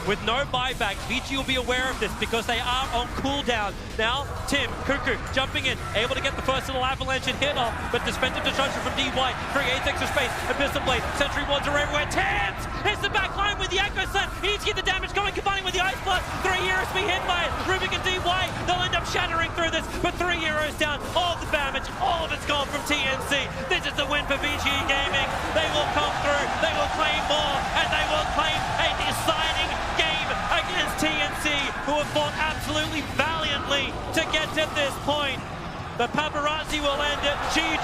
with no buyback, Vici will be aware of this because they are on cooldown. Now, Tim, Cuckoo, jumping in, able to get the first little avalanche and hit off, but defensive destruction from DY, creates extra space. Abyssal Blade, Sentry Wards are everywhere. Tams hits the back line with the Echo Slam. He needs to get the damage going, combining with the Ice Blast. 3 heroes be hit by it. Rubik and DY, they'll end up shattering through this, but 3 heroes down. All the damage, all of it's gone from TNC. This is the win for Vici Gaming. They will come through, they will claim more, and they will claim a deciding game against TNC, who have fought absolutely valiantly to get to this point. But Paparazzi will end it. GG.